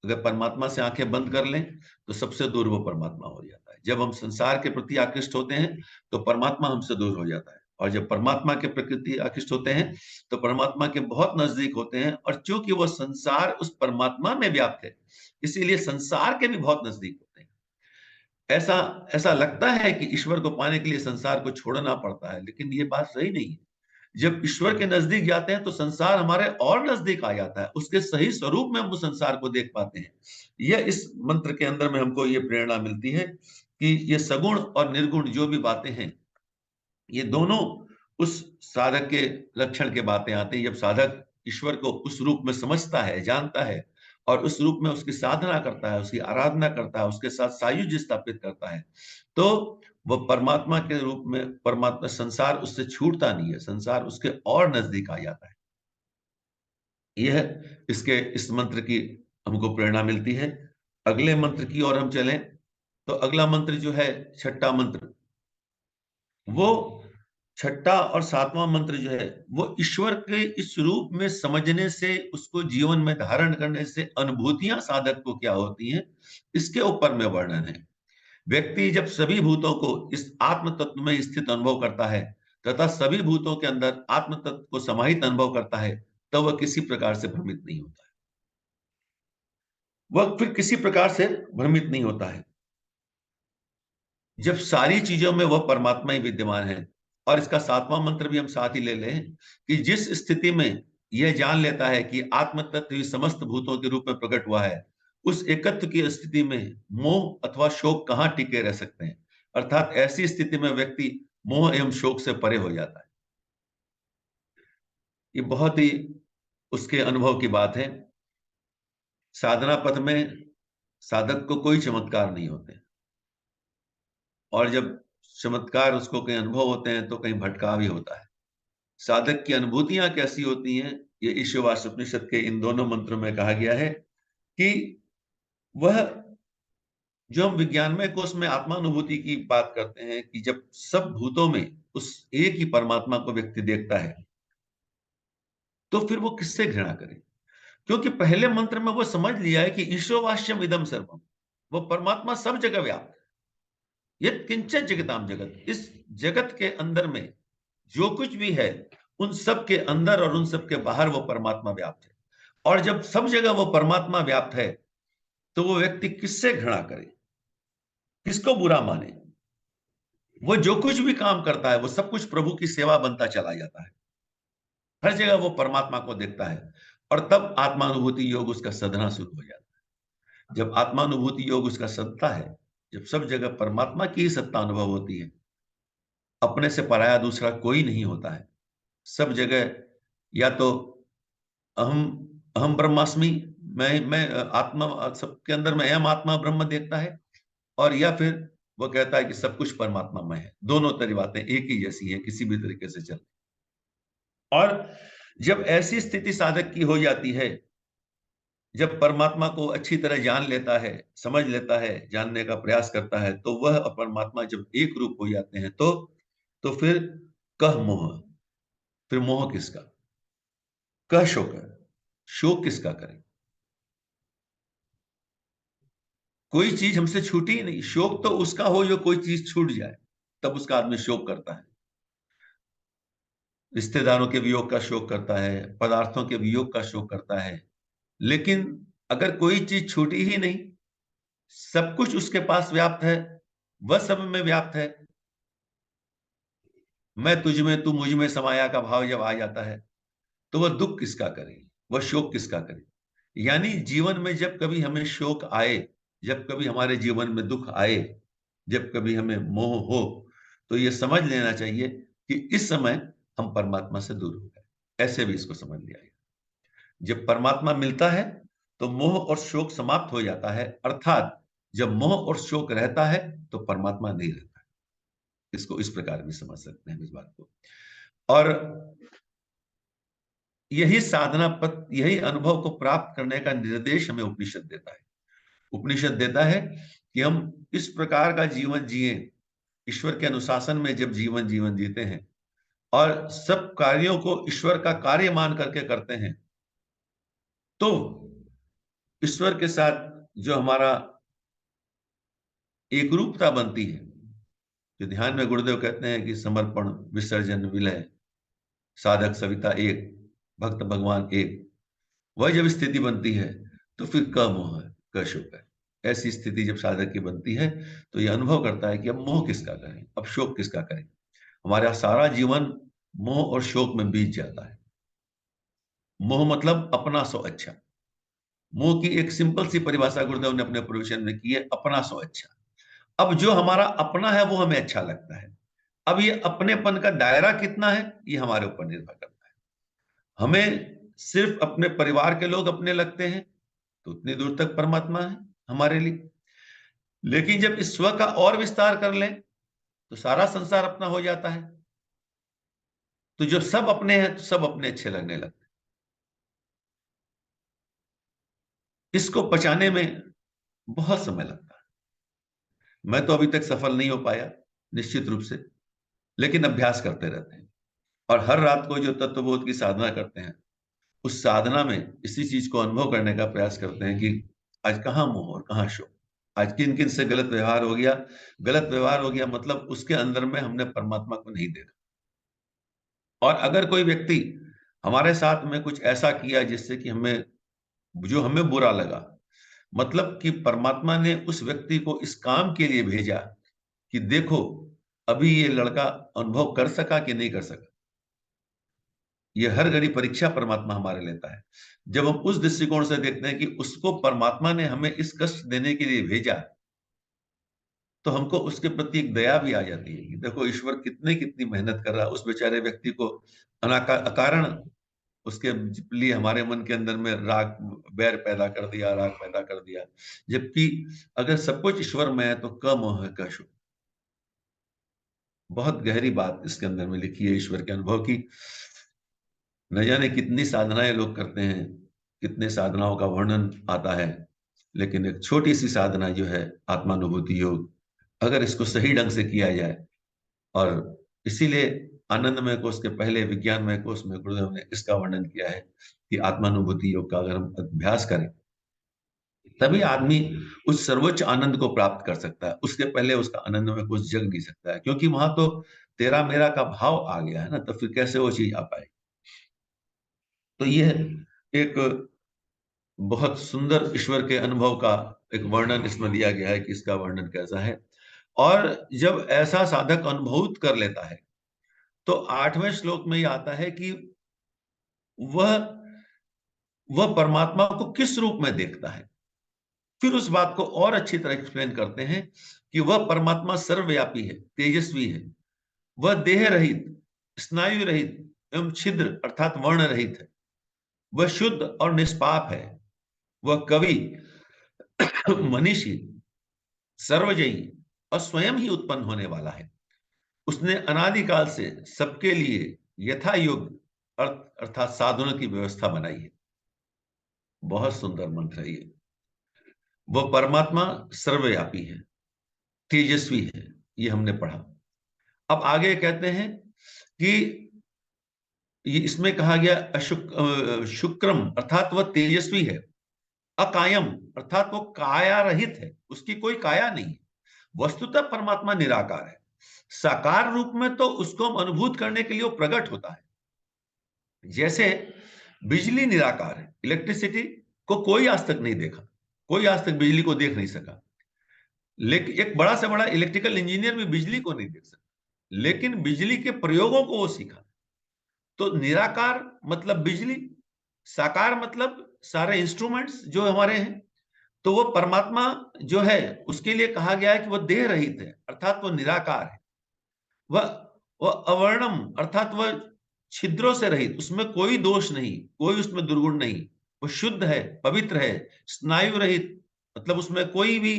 A: अगर परमात्मा से आंखें बंद कर लें तो सबसे दूर वो परमात्मा हो जाता है। जब हम संसार के प्रति आकृष्ट होते हैं तो परमात्मा हमसे दूर हो जाता है, और जब परमात्मा के प्रति आकृष्ट होते हैं तो परमात्मा के बहुत नजदीक होते हैं। और चूंकि वो संसार उस परमात्मा में व्याप्त है, इसीलिए संसार के भी बहुत नजदीक होते हैं। ऐसा ऐसा लगता है कि ईश्वर को पाने के लिए संसार को छोड़ना पड़ता है, लेकिन ये बात सही नहीं है। जब ईश्वर के नजदीक जाते हैं तो संसार हमारे और नजदीक आ जाता है। उसके सही स्वरूप में हम उस संसार को देख पाते हैं। यह इस मंत्र के अंदर में हमको ये प्रेरणा मिलती है कि ये सगुण और निर्गुण जो भी बातें हैं, ये दोनों उस साधक के लक्षण के बातें आते हैं। जब साधक ईश्वर को उस रूप में समझता है, जानता है, और उस रूप में उसकी साधना करता है, उसकी आराधना करता है, उसके साथ सायुज्य स्थापित करता है, तो वह परमात्मा के रूप में, परमात्मा, संसार उससे छूटता नहीं है, संसार उसके और नजदीक आ जाता है। यह इसके इस मंत्र की हमको प्रेरणा मिलती है। अगले मंत्र की ओर हम चलें तो अगला मंत्र जो है, छठा मंत्र, वो छठा और सातवां मंत्र जो है वो ईश्वर के इस रूप में समझने से, उसको जीवन में धारण करने से अनुभूतियां साधक को क्या होती हैं, इसके ऊपर में वर्णन है। व्यक्ति जब सभी भूतों को इस आत्म तत्व में स्थित अनुभव करता है तथा सभी भूतों के अंदर आत्म तत्व को समाहित अनुभव करता है, तब वह किसी प्रकार से भ्रमित नहीं होता है। वह फिर किसी प्रकार से भ्रमित नहीं होता है जब सारी चीजों में वह परमात्मा ही विद्यमान है। और इसका सातवां मंत्र भी हम साथ ही ले लें कि जिस स्थिति में यह जान लेता है कि आत्म तत्व ही समस्त भूतों के रूप में प्रकट हुआ है, उस एकत्व की स्थिति में मोह अथवा शोक कहाँ टिके रह सकते हैं। अर्थात ऐसी स्थिति में व्यक्ति मोह एवं शोक से परे हो जाता है। ये बहुत ही उसके अनुभव की बात है। साधना पथ में साधक को कोई चमत्कार नहीं होते, और जब चमत्कार उसको कहीं अनुभव होते हैं तो कहीं भटका भी होता है। साधक की अनुभूतियां कैसी होती हैं, ये ईशावास्य उपनिषद के इन दोनों मंत्रों में कहा गया है कि वह, जो हम विज्ञानमय कोश में आत्मानुभूति की बात करते हैं कि जब सब भूतों में उस एक ही परमात्मा को व्यक्ति देखता है, तो फिर वो किससे घृणा करे? क्योंकि पहले मंत्र में वो समझ लिया है कि ईशोवास्यम इदम सर्वम, वो परमात्मा सब जगह व्याप्त है। ये किंचित जगताम जगत, इस जगत के अंदर में जो कुछ भी है, उन सब के अंदर और उन सब के बाहर वो परमात्मा व्याप्त है। और जब सब जगह वो परमात्मा व्याप्त है, तो वो व्यक्ति किससे घृणा करे, किसको बुरा माने? वो जो कुछ भी काम करता है वो सब कुछ प्रभु की सेवा बनता चला जाता है। हर जगह वो परमात्मा को देखता है, और तब आत्मानुभूति योग उसका सधना शुरू हो जाता है। जब आत्मानुभूति योग उसका सधता है, जब सब जगह परमात्मा की ही सत्ता अनुभव होती है, अपने से पराया दूसरा कोई नहीं होता है। सब जगह या तो अहम अहम ब्रह्मास्मि, मैं आत्मा, सबके अंदर में अहम आत्मा ब्रह्म देखता है, और या फिर वो कहता है कि सब कुछ परमात्मा में है। दोनों तरह बातें एक ही जैसी हैं, किसी भी तरीके से चल। और जब ऐसी स्थिति साधक की हो जाती है जब परमात्मा को अच्छी तरह जान लेता है, समझ लेता है, जानने का प्रयास करता है, तो वह और परमात्मा जब एक रूप हो जाते हैं, तो फिर कह मोह, फिर मोह किसका? कह शोक है, शोक किसका करें? कोई चीज हमसे छूटी ही नहीं। शोक तो उसका हो जो कोई चीज छूट जाए, तब उसका आदमी शोक करता है। रिश्तेदारों के वियोग का शोक करता है, पदार्थों के वियोग का शोक करता है। लेकिन अगर कोई चीज छूटी ही नहीं, सब कुछ उसके पास व्याप्त है, वह सब में व्याप्त है, मैं तुझ में तू मुझ में समाया का भाव जब आ जाता है, तो वह दुख किसका करे, वह शोक किसका करे? यानी जीवन में जब कभी हमें शोक आए, जब कभी हमारे जीवन में दुख आए, जब कभी हमें मोह हो, तो यह समझ लेना चाहिए कि इस समय हम परमात्मा से दूर हो गए। ऐसे भी इसको समझ लिया गया। जब परमात्मा मिलता है तो मोह और शोक समाप्त हो जाता है, अर्थात जब मोह और शोक रहता है तो परमात्मा नहीं रहता है। इसको इस प्रकार भी समझ सकते हैं इस बात को। और यही साधना पथ, यही अनुभव को प्राप्त करने का निर्देश हमें उपनिषद देता है। उपनिषद देता है कि हम इस प्रकार का जीवन जिए, ईश्वर के अनुशासन में जब जीवन जीते हैं और सब कार्यों को ईश्वर का कार्य मान करके करते हैं, तो ईश्वर के साथ जो हमारा एकरूपता बनती है, जो ध्यान में गुरुदेव कहते हैं कि समर्पण, विसर्जन, विलय, साधक सविता एक, भक्त भगवान एक, वह जब स्थिति बनती है तो फिर क मोह है, क शोक है। ऐसी स्थिति जब साधक की बनती है तो यह अनुभव करता है कि अब मोह किसका करें, अब शोक किसका करें। हमारा सारा जीवन मोह और शोक में बीत जाता है। मोह मतलब अपना सो अच्छा। मोह की एक सिंपल सी परिभाषा गुरुदेव ने अपने प्रवचन में की है, अपना सो अच्छा। अब जो हमारा अपना है वो हमें अच्छा लगता है। अब ये अपनेपन का दायरा कितना है, ये हमारे ऊपर निर्भर करता है। हमें सिर्फ अपने परिवार के लोग अपने लगते हैं तो उतनी दूर तक परमात्मा है हमारे लिए। लेकिन जब इस स्व का और विस्तार कर लें तो सारा संसार अपना हो जाता है। तो जो सब अपने हैं तो सब अपने अच्छे लगने लगते हैं। इसको पचाने में बहुत समय लगता है। मैं तो अभी तक सफल नहीं हो पाया, निश्चित रूप से, लेकिन अभ्यास करते रहते हैं। और हर रात को जो तत्वबोध की साधना करते हैं, उस साधना में इसी चीज को अनुभव करने का प्रयास करते हैं कि आज कहाँ मोह और कहाँ शोक, आज किन किन से गलत व्यवहार हो गया। गलत व्यवहार हो गया मतलब उसके अंदर में हमने परमात्मा को नहीं देखा। और अगर कोई व्यक्ति हमारे साथ में कुछ ऐसा किया जिससे कि हमें, जो हमें बुरा लगा, मतलब कि परमात्मा ने उस व्यक्ति को इस काम के लिए भेजा कि देखो अभी ये लड़का अनुभव कर सका कि नहीं कर सका। ये हर घड़ी परीक्षा परमात्मा हमारे लेता है। जब हम उस दृष्टिकोण से देखते हैं कि उसको परमात्मा ने हमें इस कष्ट देने के लिए भेजा, तो हमको उसके प्रति एक दया भी आ जाती है कि देखो ईश्वर कितनी मेहनत कर रहा है उस बेचारे व्यक्ति को, अकारण उसके लिए हमारे मन के अंदर में राग, बैर पैदा कर दिया, राग पैदा कर दिया। जबकि अगर सब कुछ ईश्वर में है तो क मोह है, क शोक। बहुत गहरी बात इसके अंदर में लिखी है ईश्वर के अनुभव की। न जाने कितनी साधनाएं लोग करते हैं, कितने साधनाओं का वर्णन आता है, लेकिन एक छोटी सी साधना जो है आत्मानुभूति योग, अगर इसको सही ढंग से किया जाए, और इसीलिए आनंदमय कोश के पहले विज्ञानमय कोश में गुरुदेव ने इसका वर्णन किया है कि आत्मानुभूति योग का अगर हम अभ्यास करें, तभी आदमी उस सर्वोच्च आनंद को प्राप्त कर सकता है। उसके पहले उसका आनंदमय कोश जग नहीं सकता है, क्योंकि वहां तो तेरा मेरा का भाव आ गया है ना, तो फिर कैसे वो चीज आ पाएगी। तो ये एक बहुत सुंदर ईश्वर के अनुभव का एक वर्णन इसमें दिया गया है कि इसका वर्णन कैसा है। और जब ऐसा साधक अनुभूत कर लेता है तो 8वें श्लोक में ये आता है कि वह वह परमात्मा को किस रूप में देखता है। फिर उस बात को और अच्छी तरह एक्सप्लेन करते हैं कि वह परमात्मा सर्वव्यापी है, तेजस्वी है, वह देह रहित, स्नायु रहित एवं छिद्र अर्थात वर्ण रहित है, वह शुद्ध और निष्पाप है, वह कवि, मनीषी, सर्वजयी और स्वयं ही उत्पन्न होने वाला है। उसने अनादिकाल से सबके लिए यथा योग्य अर्थात साधनों की व्यवस्था बनाई है। बहुत सुंदर मंत्र है ये। वो परमात्मा सर्वव्यापी है, तेजस्वी है, ये हमने पढ़ा। अब आगे कहते हैं कि ये इसमें कहा गया शुक्रम अर्थात वह तेजस्वी है, अकायम अर्थात वो काया रहित है, उसकी कोई काया नहीं है। वस्तुतः परमात्मा निराकार है। साकार रूप में तो उसको हम अनुभूत करने के लिए वो प्रकट होता है। जैसे बिजली निराकार है, इलेक्ट्रिसिटी को कोई आज तक नहीं देखा, कोई आज तक बिजली को देख नहीं सका। लेकिन एक बड़ा से बड़ा इलेक्ट्रिकल इंजीनियर भी बिजली को नहीं देख सका, लेकिन बिजली के प्रयोगों को वो सीखा। तो निराकार मतलब बिजली, साकार मतलब सारे इंस्ट्रूमेंट्स जो हमारे हैं। तो वो परमात्मा जो है उसके लिए कहा गया है कि वह देह रहित है, अर्थात वह निराकार है। वह वह अवर्णम अर्थात वह छिद्रों से रहित, उसमें कोई दोष नहीं, कोई उसमें दुर्गुण नहीं। वो शुद्ध है, पवित्र है, स्नायु रहित, मतलब उसमें कोई भी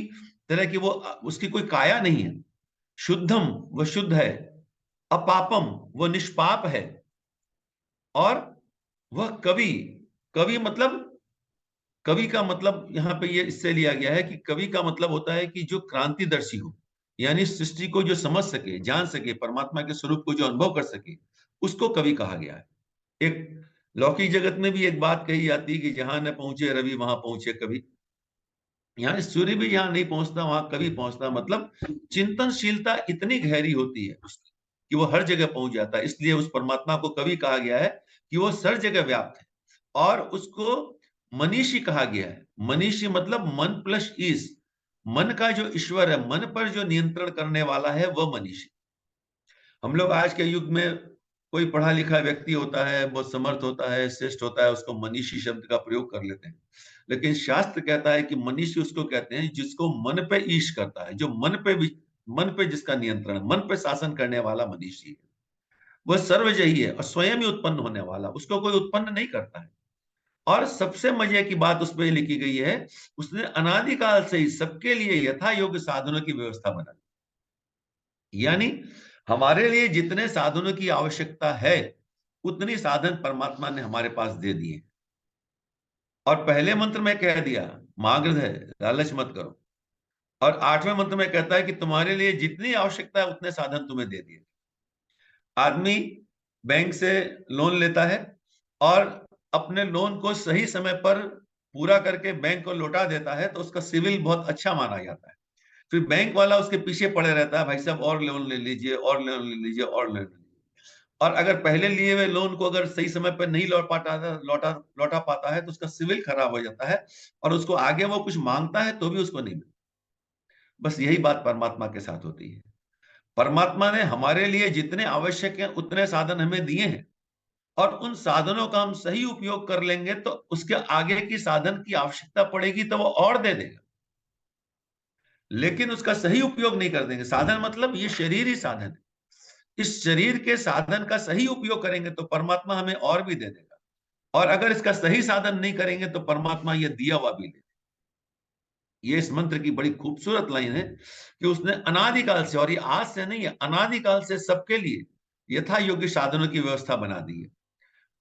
A: तरह की वो उसकी कोई काया नहीं है। शुद्धम, वह शुद्ध है। अपापम, वह निष्पाप है। और वह कवि, कवि मतलब, कवि का मतलब यहां पे ये इससे लिया गया है कि कवि का मतलब होता है कि जो क्रांतिदर्शी हो, यानी सृष्टि को जो समझ सके, जान सके, परमात्मा के स्वरूप को जो अनुभव कर सके, उसको कवि कहा गया है। एक लौकिक जगत में भी एक बात कही जाती है कि जहां न पहुंचे रवि वहां पहुंचे कवि। यहाँ सूर्य भी जहां नहीं पहुंचता वहां कवि पहुंचता, मतलब चिंतनशीलता इतनी गहरी होती है उसकी कि वो हर जगह पहुंच जाता है। इसलिए उस परमात्मा को कवि कहा गया है कि वो हर जगह व्याप्त है। और उसको मनीषी कहा गया है। मनीषी मतलब मन प्लस ईश, मन का जो ईश्वर है, मन पर जो नियंत्रण करने वाला है, वह मनीषी। हम लोग आज के युग में कोई पढ़ा लिखा व्यक्ति होता है, बहुत समर्थ होता है, श्रेष्ठ होता है, उसको मनीषी शब्द का प्रयोग कर लेते हैं। लेकिन शास्त्र कहता है कि मनीषी उसको कहते हैं जिसको मन पे ईश करता है, जो मन पे जिसका नियंत्रण, मन पे शासन करने वाला मनीषी है। वह सर्वजयी है और स्वयं ही उत्पन्न होने वाला, उसको कोई उत्पन्न नहीं करता है। और सबसे मजे की बात उसमें लिखी गई है, उसने अनादिकाल से ही सबके लिए यथा योग्य साधनों की व्यवस्था बना दी। यानी हमारे लिए जितने साधनों की आवश्यकता है, उतनी साधन परमात्मा ने हमारे पास दे दिए। और पहले मंत्र में कह दिया, मांगृध है, लालच मत करो। और 8वें मंत्र में कहता है कि तुम्हारे लिए जितनी आवश्यकता है उतने साधन तुम्हें दे दिए। आदमी बैंक से लोन लेता है और अपने लोन को सही समय पर पूरा करके बैंक को लौटा देता है, तो उसका सिविल बहुत अच्छा माना जाता है। फिर बैंक वाला उसके पीछे पड़े रहता है, भाई साहब और लोन ले लीजिए, और लोन ले लीजिए, और लोन ले लीजिए। और अगर पहले लिए हुए लोन को अगर सही समय पर नहीं लौटा पाता है, तो उसका सिविल खराब हो जाता है और उसको आगे वो कुछ मांगता है तो भी उसको नहीं मिलता। बस यही बात परमात्मा के साथ होती है। परमात्मा ने हमारे लिए जितने आवश्यक हैं उतने साधन हमें दिए हैं, और उन साधनों का हम सही उपयोग कर लेंगे तो उसके आगे की साधन की आवश्यकता पड़ेगी तो वो और दे देगा। लेकिन उसका सही उपयोग नहीं कर देंगे, साधन मतलब ये शरीर ही साधन है, इस शरीर के साधन का सही उपयोग करेंगे तो परमात्मा हमें और भी दे देगा। और अगर इसका सही साधन नहीं करेंगे तो परमात्मा ये दिया हुआ भी ले। ये इस मंत्र की बड़ी खूबसूरत लाइन है कि उसने अनादिकाल से, और ये आज से नहीं है, अनादिकाल से सबके लिए यथा योग्य साधनों की व्यवस्था बना दी है।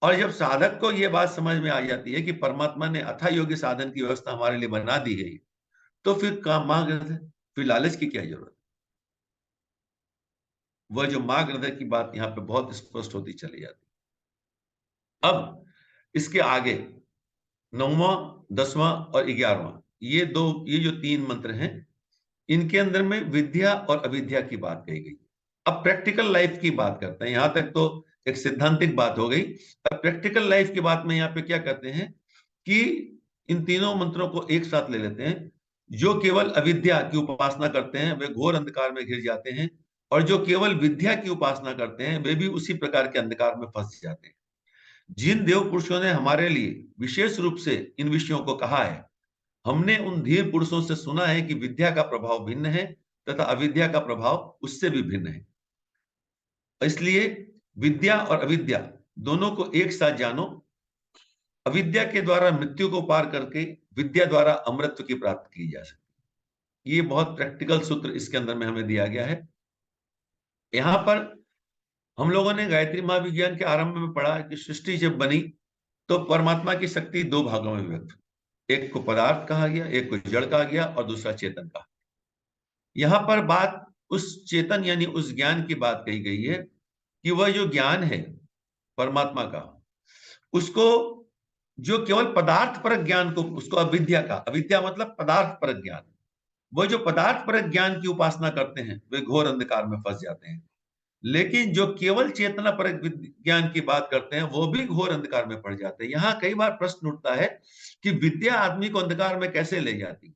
A: और जब साधक को यह बात समझ में आ जाती है कि परमात्मा ने अथा योग्य साधन की व्यवस्था हमारे लिए बना दी है, तो फिर काम मांग है, फिर लालच की क्या जरूरत। वह जो मांग हृदय की बात यहाँ पे बहुत स्पष्ट होती चली जाती। अब इसके आगे 9वां, 10वां और 11वां, ये जो 3 मंत्र हैं, इनके अंदर में विद्या और अविद्या की बात कही गई। अब प्रैक्टिकल लाइफ की बात करते हैं। यहां तक तो एक सिद्धांतिक बात हो गई। अब प्रैक्टिकल लाइफ की बात में यहाँ पे क्या करते हैं कि इन तीनों मंत्रों को एक साथ ले लेते हैं। जो केवल अविद्या की उपासना करते हैं वे घोर अंधकार में घिर जाते हैं, और जो केवल विद्या की उपासना करते हैं वे भी उसी प्रकार के अंधकार में फंस जाते हैं। जिन देव पुरुषों ने हमारे लिए विशेष रूप से इन विषयों को कहा है, हमने उन धीर पुरुषों से सुना है कि विद्या का प्रभाव भिन्न है तथा अविद्या का प्रभाव उससे भी भिन्न है। इसलिए विद्या और अविद्या दोनों को एक साथ जानो। अविद्या के द्वारा मृत्यु को पार करके विद्या द्वारा अमृत की प्राप्ति की जा सकती है। ये बहुत प्रैक्टिकल सूत्र इसके अंदर में हमें दिया गया है। यहां पर हम लोगों ने गायत्री महाविज्ञान के आरंभ में पढ़ा कि सृष्टि जब बनी तो परमात्मा की शक्ति 2 भागों में व्यक्त। एक को पदार्थ कहा गया, एक को जड़ कहा गया और दूसरा चेतन कहा। यहां पर बात उस चेतन यानी उस ज्ञान की बात कही गई है कि वह जो ज्ञान है परमात्मा का, उसको जो केवल पदार्थ परक ज्ञान को, उसको अविद्या का, अविद्या मतलब पदार्थ परक ज्ञान, वो जो पदार्थ परक ज्ञान की उपासना करते हैं वे घोर अंधकार में फंस जाते हैं। लेकिन जो केवल चेतना परक ज्ञान की बात करते हैं वो भी घोर अंधकार में पड़ जाते हैं। यहां कई बार प्रश्न उठता है कि विद्या आदमी को अंधकार में कैसे ले जाती।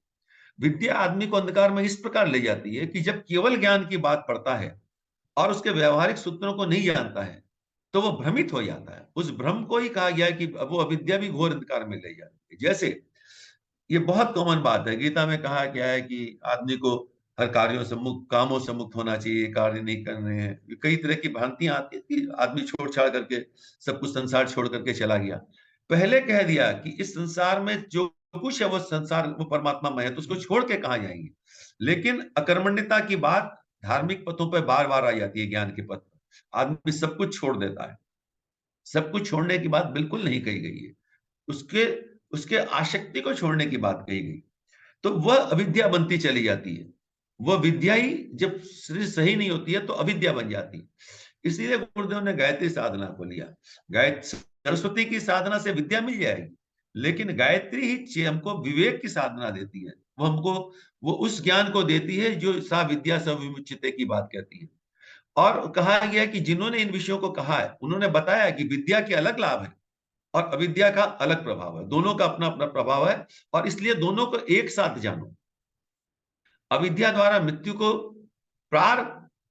A: विद्या आदमी को अंधकार में इस प्रकार ले जाती है कि जब केवल ज्ञान की बात पढ़ता है और उसके व्यवहारिक सूत्रों को नहीं जानता है तो वो भ्रमित हो जाता है। उस भ्रम को ही कहा गया है कि वो अविद्या भी घोर अंधकार में ले जाती है। जैसे ये बहुत कॉमन बात है, गीता में कहा गया है कि आदमी को हर कार्यों से मुक्त, कामों से मुक्त होना चाहिए, कार्य नहीं करने हैं। कई तरह की भ्रांतियां आती है कि आदमी छोड़ छाड़ करके सब कुछ संसार छोड़ करके चला गया। पहले कह दिया कि इस संसार में जो कुछ है वो संसार, वो परमात्मा में है, तो उसको छोड़ के कहाँ जाएंगे। लेकिन अकर्मण्यता की बात धार्मिक पथों पर बार बार आ जाती है। ज्ञान के पथ पर आदमी सब कुछ छोड़ देता है। सब कुछ छोड़ने की बात बिल्कुल नहीं कही गई है। उसके उसके आसक्ति को छोड़ने की बात कही गई, तो वह अविद्या बनती चली जाती है। वह विद्या ही जब सही नहीं होती है तो अविद्या बन जाती है। इसीलिए गुरुदेव ने गायत्री साधना को लिया। गायत्री सरस्वती की साधना से विद्या मिल जाएगी, लेकिन गायत्री ही हमको विवेक की साधना देती है। वो हमको वो उस ज्ञान को देती है जो सा विद्या स विमुच्यते की बात कहती है। और कहा गया कि जिन्होंने इन विषयों को कहा है उन्होंने बताया कि विद्या के अलग लाभ है और अविद्या का अलग प्रभाव है। दोनों का अपना अपना प्रभाव है और इसलिए दोनों को एक साथ जानो। अविद्या द्वारा मृत्यु को पार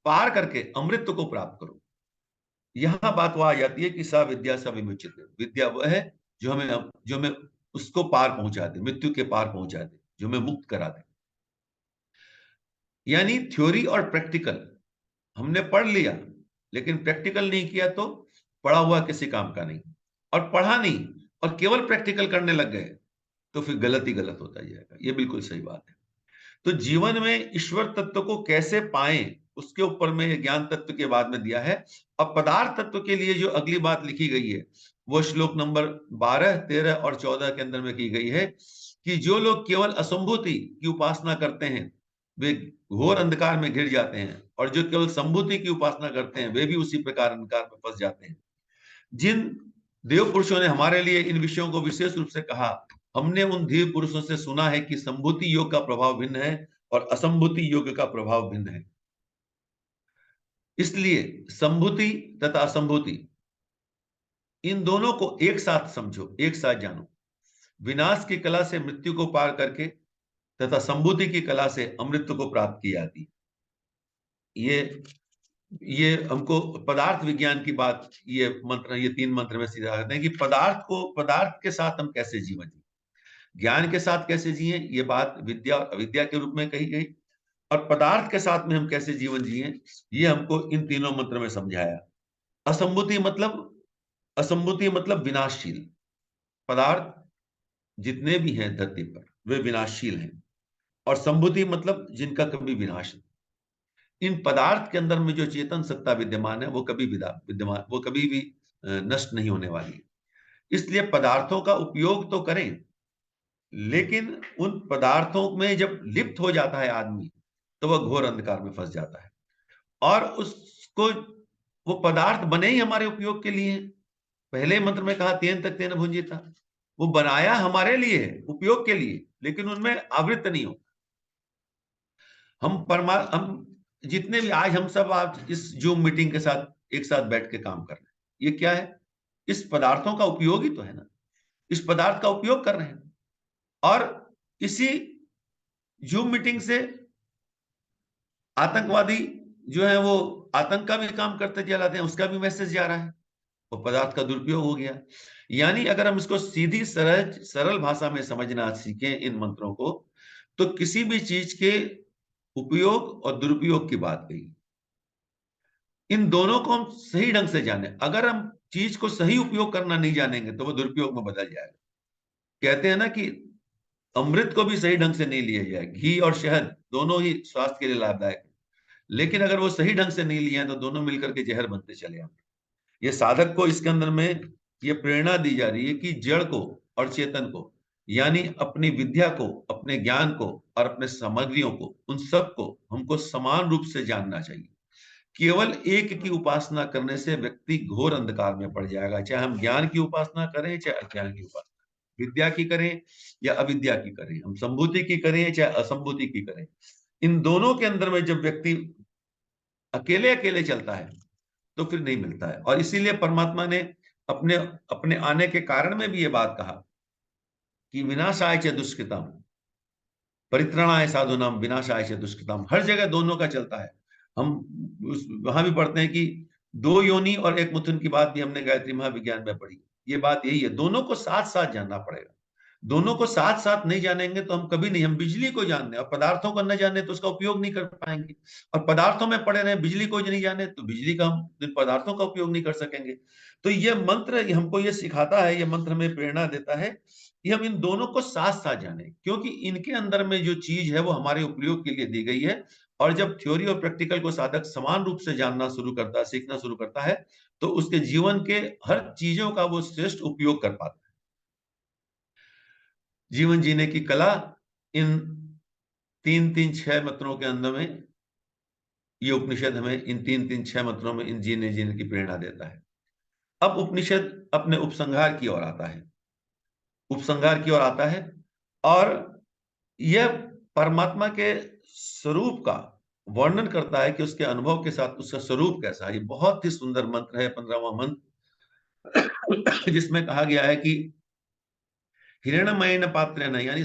A: पार करके अमृत को प्राप्त करो। यहां बात वह आ जाती है कि सा विद्या सा विमुचित। विद्या वह है जो हमें उसको पार पहुंचा दे, मृत्यु के पार पहुंचा दे, जो हमें मुक्त करा दे। यानी थ्योरी और प्रैक्टिकल हमने पढ़ लिया लेकिन प्रैक्टिकल नहीं किया तो पढ़ा हुआ किसी काम का नहीं। और पढ़ा नहीं और केवल प्रैक्टिकल करने लग गए तो फिर गलत ही गलत होता जाएगा। ये बिल्कुल सही बात है। तो जीवन में ईश्वर तत्व को कैसे पाएं उसके ऊपर में ज्ञान तत्व के बाद में दिया है। अब पदार्थ तत्व के लिए जो अगली बात लिखी गई है वो श्लोक नंबर 12, 13 और 14 के अंदर में की गई है कि जो लोग केवल असंभूति की उपासना करते हैं वे घोर अंधकार में घिर जाते हैं, और जो केवल संभूति की उपासना करते हैं वे भी उसी प्रकार अंधकार में फंस जाते हैं। जिन देव पुरुषों ने हमारे लिए इन विषयों को विशेष रूप से कहा, हमने उन धीर पुरुषों से सुना है कि संभूति योग का प्रभाव भिन्न है और असंभूति योग का प्रभाव भिन्न है। इसलिए संभूति तथा असंभूति इन दोनों को एक साथ समझो, एक साथ जानो। विनाश की कला से मृत्यु को पार करके तथा संभूति की कला से अमृत को प्राप्त की जाती। ये हमको पदार्थ विज्ञान की बात, ये मंत्र, ये 3 मंत्र में सीधा कहते हैं कि पदार्थ के साथ हम कैसे जीवन जिए, ज्ञान के साथ कैसे जिए, ये बात विद्या और अविद्या के रूप में कही गई। और पदार्थ के साथ में हम कैसे जीवन जिए ये हमको इन तीनों मंत्र में समझाया। असंभूति मतलब विनाशशील पदार्थ जितने भी हैं धरती पर वे विनाशशील हैं, और संभूति मतलब जिनका कभी विनाश नहीं। इन पदार्थ के अंदर में जो चेतन सत्ता विद्यमान है वो कभी विद्यमान, वो कभी भी नष्ट नहीं होने वाली है। इसलिए पदार्थों का उपयोग तो करें, लेकिन उन पदार्थों में जब लिप्त हो जाता है आदमी तो वह घोर अंधकार में फंस जाता है। और उसको वो पदार्थ बने ही हमारे उपयोग के लिए। पहले मंत्र में कहा तेन तक तेन भुंजिता, वो बनाया हमारे लिए है, उपयोग के लिए, लेकिन उनमें आवृत्त नहीं हो। हम जितने भी आज हम सब आज इस जूम मीटिंग के साथ एक साथ बैठ के काम कर रहे हैं, ये क्या है? इस पदार्थों का उपयोग ही तो है ना। इस पदार्थ का उपयोग कर रहे हैं और इसी जूम मीटिंग से आतंकवादी जो है वो आतंक का भी काम करते चलाते हैं, उसका भी मैसेज जा रहा है, वो पदार्थ का दुरुपयोग हो गया। यानी अगर हम इसको सीधी सरल भाषा में समझना सीखें इन मंत्रों को, तो किसी भी चीज के उपयोग और दुरुपयोग की बात कही, इन दोनों को हम सही ढंग से जाने। अगर हम चीज को सही उपयोग करना नहीं जानेंगे तो वो दुरुपयोग में बदल जाएगा। कहते हैं ना कि अमृत को भी सही ढंग से नहीं लिया जाए, घी और शहद दोनों ही स्वास्थ्य के लिए लाभदायक है, लेकिन अगर वो सही ढंग से नहीं लिए तो दोनों मिलकर के जहर बनते चले आएंगे। ये साधक को इसके अंदर में ये प्रेरणा दी जा रही है कि जड़ को और चेतन को यानी अपनी विद्या को, अपने ज्ञान को और अपने सामग्रियों को, उन सबको हमको समान रूप से जानना चाहिए। केवल एक की उपासना करने से व्यक्ति घोर अंधकार में पड़ जाएगा, चाहे हम ज्ञान की उपासना करें चाहे अज्ञान की उपासना, विद्या की करें या अविद्या की करें, हम संभूति की करें चाहे असंभूति की करें। इन दोनों के अंदर में जब व्यक्ति अकेले अकेले चलता है तो फिर नहीं मिलता है। और इसीलिए परमात्मा ने अपने अपने आने के कारण में भी ये बात कहा कि विनाशाय च दुष्कृतम परित्राणाय साधुनाम विनाशाय च दुष्कृतम। हर जगह दोनों का चलता है। हम वहां भी पढ़ते हैं कि दो योनि और एक मिथुन की बात भी हमने गायत्री महाविज्ञान में पढ़ी। ये बात यही है, दोनों को साथ साथ जानना पड़ेगा। दोनों को साथ साथ नहीं जानेंगे तो हम कभी नहीं, हम बिजली को जानने और पदार्थों को न जाने तो उसका उपयोग नहीं कर पाएंगे। और पदार्थों में पड़े रहे, बिजली को नहीं जाने तो बिजली का हम इन पदार्थों का उपयोग नहीं कर सकेंगे। तो ये मंत्र हमको ये सिखाता है, ये मंत्र हमें प्रेरणा देता है कि हम इन दोनों को साथ साथ जाने, क्योंकि इनके अंदर में जो चीज है वो हमारे उपयोग के लिए दी गई है। और जब थ्योरी और प्रैक्टिकल को साधक समान रूप से जानना शुरू करता है, सीखना शुरू करता है, तो उसके जीवन के हर चीजों का वो श्रेष्ठ उपयोग कर पाता है। जीवन जीने की कला इन तीन तीन छह मंत्रों के अंदर में, ये उपनिषद हमें इन तीन तीन छह मंत्रों में इन जीने जीने की प्रेरणा देता है। अब उपनिषद अपने उपसंहार की ओर आता है, उपसंहार की ओर आता है और यह परमात्मा के स्वरूप का वर्णन करता है कि उसके अनुभव के साथ उसका स्वरूप कैसा है। ये बहुत ही सुंदर मंत्र है, 15वां मंत्र, जिसमें कहा गया है कि हिरण्मयेन पात्रेण, यानी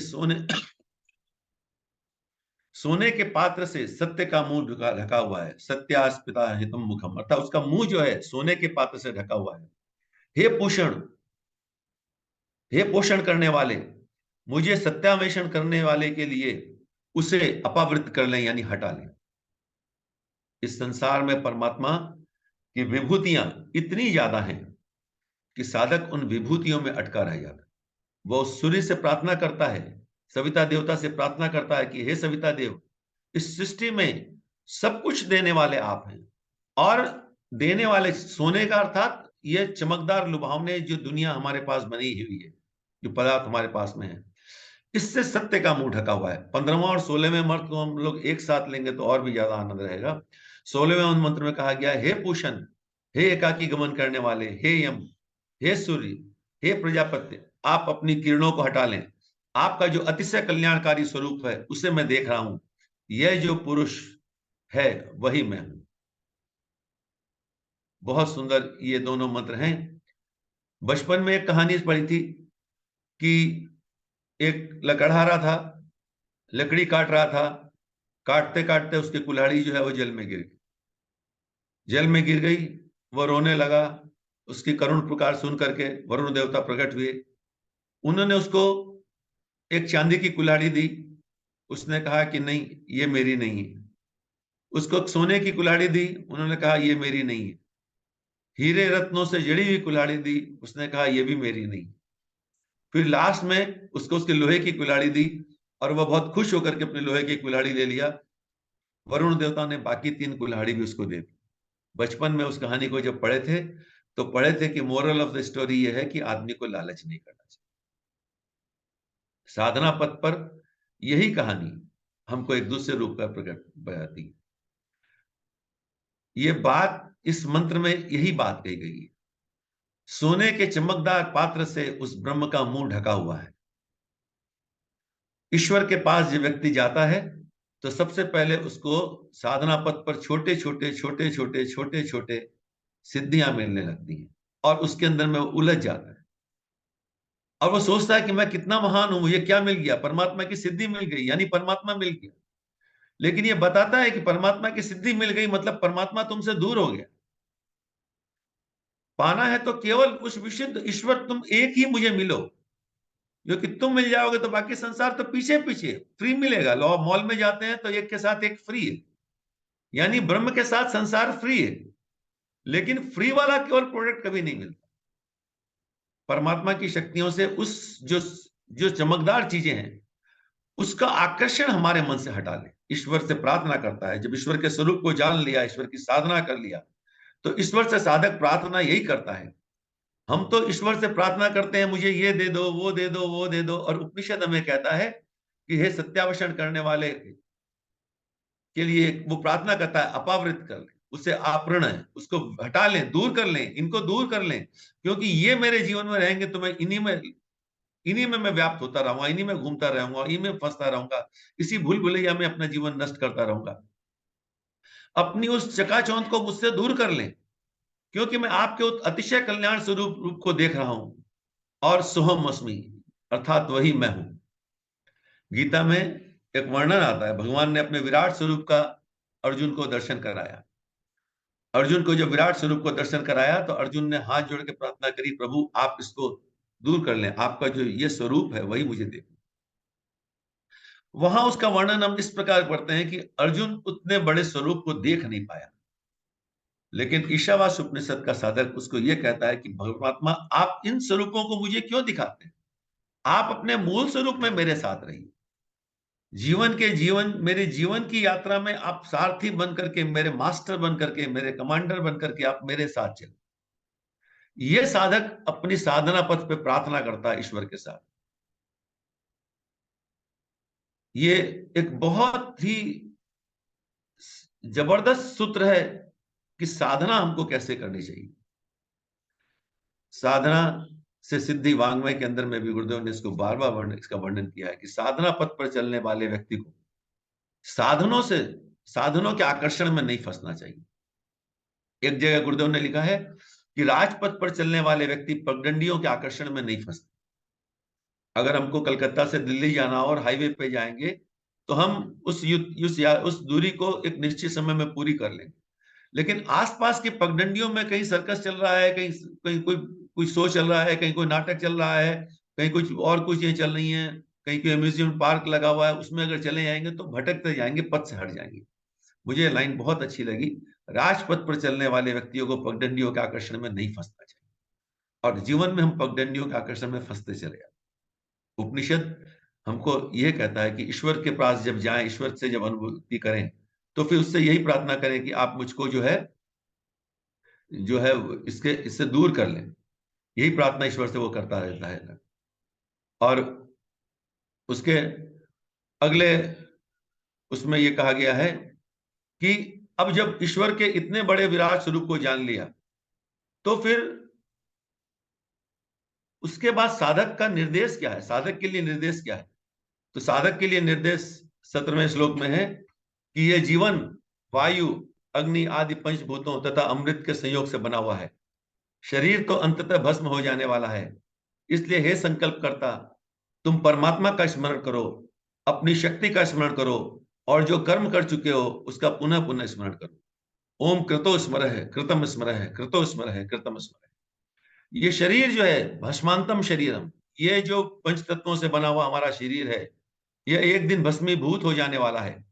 A: सोने के पात्र से सत्य का मुंह ढका हुआ है। सत्यास्पिता हितम मुखम, अर्थात उसका मुंह जो है सोने के पात्र से ढका हुआ है। हे पूषण, हे पोषण करने वाले, मुझे सत्यान्वेषण करने वाले के लिए उसे अपवृत कर लें, यानी हटा लें। इस संसार में परमात्मा की विभूतियां इतनी ज्यादा हैं कि साधक उन विभूतियों में अटका रह जाता है। वो सूर्य से प्रार्थना करता है, सविता देवता से प्रार्थना करता है कि हे सविता देव, इस सृष्टि में सब कुछ देने वाले आप हैं। और देने वाले सोने का अर्थात ये चमकदार लुभावने जो दुनिया हमारे पास बनी हुई है, जो पदार्थ हमारे पास में है, इससे सत्य का मुंह ढका हुआ है। 15वां और 16वें मंत्र को हम लोग एक साथ लेंगे तो और भी ज्यादा आनंद रहेगा। 16वें मंत्र में कहा गया, हे पूषण, हे एकाकी गमन करने वाले, हे यम, हे सूर्य, हे प्रजापति, आप अपनी किरणों को हटा लें। आपका जो अतिशय कल्याणकारी स्वरूप है उसे मैं देख रहा हूं। यह जो पुरुष है वही मैं हूं। बहुत सुंदर ये दोनों मंत्र हैं। बचपन में एक कहानी पढ़ी थी कि एक लकड़हारा था, लकड़ी काट रहा था, काटते काटते उसकी कुल्हाड़ी जो है वो जल में गिर गई। जल में गिर गई, वो रोने लगा। उसकी करुण पुकार सुन करके वरुण देवता प्रकट हुए। उन्होंने उसको एक चांदी की कुल्हाड़ी दी। उसने कहा कि नहीं, ये मेरी नहीं है। उसको सोने की कुल्हाड़ी दी। उन्होंने कहा ये मेरी नहीं है। हीरे रत्नों से जड़ी हुई कुल्हाड़ी दी। उसने कहा ये भी मेरी नहीं। फिर लास्ट में उसको उसके लोहे की कुल्हाड़ी दी और वह बहुत खुश होकर के अपनी लोहे की कुल्हाड़ी ले लिया। वरुण देवता ने बाकी 3 कुल्हाड़ी भी उसको दे दी। बचपन में उस कहानी को जब पढ़े थे तो पढ़े थे कि मोरल ऑफ द स्टोरी यह है कि आदमी को लालच नहीं करना चाहिए। साधना पथ पर यही कहानी हमको एक दूसरे रूप का प्रकट बताती है। ये बात इस मंत्र में यही बात कही गई है। सोने के चमकदार पात्र से उस ब्रह्म का मुंह ढका हुआ है। ईश्वर के पास जो व्यक्ति जाता है तो सबसे पहले उसको साधना पथ पर छोटे छोटे छोटे छोटे छोटे छोटे सिद्धियां मिलने लगती हैं और उसके अंदर में वो उलझ जाता है। और वो सोचता है कि मैं कितना महान हूं, मुझे क्या मिल गया, परमात्मा की सिद्धि मिल गई, यानी परमात्मा मिल गया। लेकिन ये बताता है कि परमात्मा की सिद्धि मिल गई मतलब परमात्मा तुमसे दूर हो गया। पाना है तो केवल उस विशुद्ध ईश्वर, तुम एक ही मुझे मिलो। जो कि तुम मिल जाओगे तो बाकी संसार तो पीछे पीछे फ्री मिलेगा। लॉ मॉल में जाते हैं तो एक के साथ एक फ्री है, यानी ब्रह्म के साथ संसार फ्री है। लेकिन फ्री वाला केवल प्रोडक्ट कभी नहीं मिलता। परमात्मा की शक्तियों से उस जो जो चमकदार चीजें हैं उसका आकर्षण हमारे मन से हटा ले। ईश्वर से प्रार्थना करता है, जब ईश्वर के स्वरूप को जान लिया, ईश्वर की साधना कर लिया, तो ईश्वर से साधक प्रार्थना यही करता है, हम तो ईश्वर से प्रार्थना करते हैं, मुझे ये दे दो, वो दे दो, वो दे दो, और उपनिषद हमें कहता है कि हे सत्यावशन करने वाले के लिए वो प्रार्थना करता है, अपावृत कर ले, उससे आवरण है, उसको हटा लें, दूर कर लें, इनको दूर कर लें, क्योंकि ये मेरे जीवन में रहेंगे तो मैं इन्हीं में मैं व्याप्त होता रहूंगा, इन्हीं में घूमता रहूंगा, इन्हीं में फंसता रहूंगा, इसी भूल भुलैया में अपना जीवन नष्ट करता रहूंगा। अपनी उस चकाचौंध को मुझसे दूर कर लें, क्योंकि मैं आपके उस अतिशय कल्याण स्वरूप रूप को देख रहा हूं, और सोहम अस्मि, अर्थात वही मैं हूं। गीता में एक वर्णन आता है, भगवान ने अपने विराट स्वरूप का अर्जुन को दर्शन कराया। अर्जुन को जब विराट स्वरूप को दर्शन कराया तो अर्जुन ने हाथ जोड़ के प्रार्थना करी, प्रभु आप इसको दूर कर लें, आपका जो ये स्वरूप है वही मुझे देखो। वहां उसका वर्णन हम इस प्रकार पढ़ते हैं कि अर्जुन उतने बड़े स्वरूप को देख नहीं पाया, लेकिन ईशावास्य उपनिषद का साधक उसको यह कहता है कि परमात्मा आप इन स्वरूपों को मुझे क्यों दिखाते हैं, आप अपने मूल स्वरूप में मेरे साथ रहिए। मेरे जीवन की यात्रा में आप सारथी बन करके, मेरे मास्टर बन करके, मेरे कमांडर बन करके आप मेरे साथ चले। ये साधक अपनी साधना पथ पे प्रार्थना करता है ईश्वर के साथ। ये एक बहुत ही जबरदस्त सूत्र है कि साधना हमको कैसे करनी चाहिए। साधना से सिद्धि वांग्मय के अंदर में भी गुरुदेव ने इसको बार बार इसका वर्णन किया है कि साधना पथ पर चलने वाले व्यक्ति को साधनों से साधनों के आकर्षण में नहीं फंसना चाहिए। एक जगह गुरुदेव ने लिखा है कि राजपथ पर चलने वाले व्यक्ति पगडंडियों के आकर्षण में नहीं फंसते। अगर हमको कलकत्ता से दिल्ली जाना हो और हाईवे पे जाएंगे तो हम उस दूरी को एक निश्चित समय में पूरी कर लेंगे, लेकिन आसपास की पगडंडियों में कहीं सर्कस चल रहा है, कहीं कहीं कोई शो चल रहा है, कहीं कोई नाटक चल रहा है, कहीं कुछ और कुछ चीजें चल रही हैं, कहीं कोई अम्यूजमेंट पार्क लगा हुआ है, उसमें अगर चले जाएंगे तो भटकते जाएंगे, पथ से हट जाएंगे। मुझे ये लाइन बहुत अच्छी लगी, राजपथ पर चलने वाले व्यक्तियों को पगडंडियों के आकर्षण में नहीं फंसना चाहिए, और जीवन में हम पगडंडियों के आकर्षण में फंसते चले जाते। उपनिषद हमको यह कहता है कि ईश्वर के पास जब जाएं, ईश्वर से जब अनुभूति करें, तो फिर उससे यही प्रार्थना करें कि आप मुझको जो है इससे दूर कर लें। यही प्रार्थना ईश्वर से वो करता रहता है। और उसके अगले उसमें ये कहा गया है कि अब जब ईश्वर के इतने बड़े विराट स्वरूप को जान लिया, तो फिर उसके बाद साधक का निर्देश क्या है, साधक के लिए निर्देश क्या है? तो साधक के लिए निर्देश 17वें श्लोक में है कि यह जीवन वायु, अग्नि आदि पंचभूतों तथा अमृत के संयोग से बना हुआ है। शरीर तो अंततः भस्म हो जाने वाला है, इसलिए हे संकल्प करता, तुम परमात्मा का स्मरण करो, अपनी शक्ति का स्मरण करो, और जो कर्म कर चुके हो उसका पुनः पुनः स्मरण करो। ओम कृतो स्मर है, कृतम स्मर है, कृतो स्मर है, कृतम स्मर है। ये शरीर जो है भस्मांतम शरीरम, ये जो पंच तत्वों से बना हुआ हमारा शरीर है, यह एक दिन भस्मीभूत हो जाने वाला है।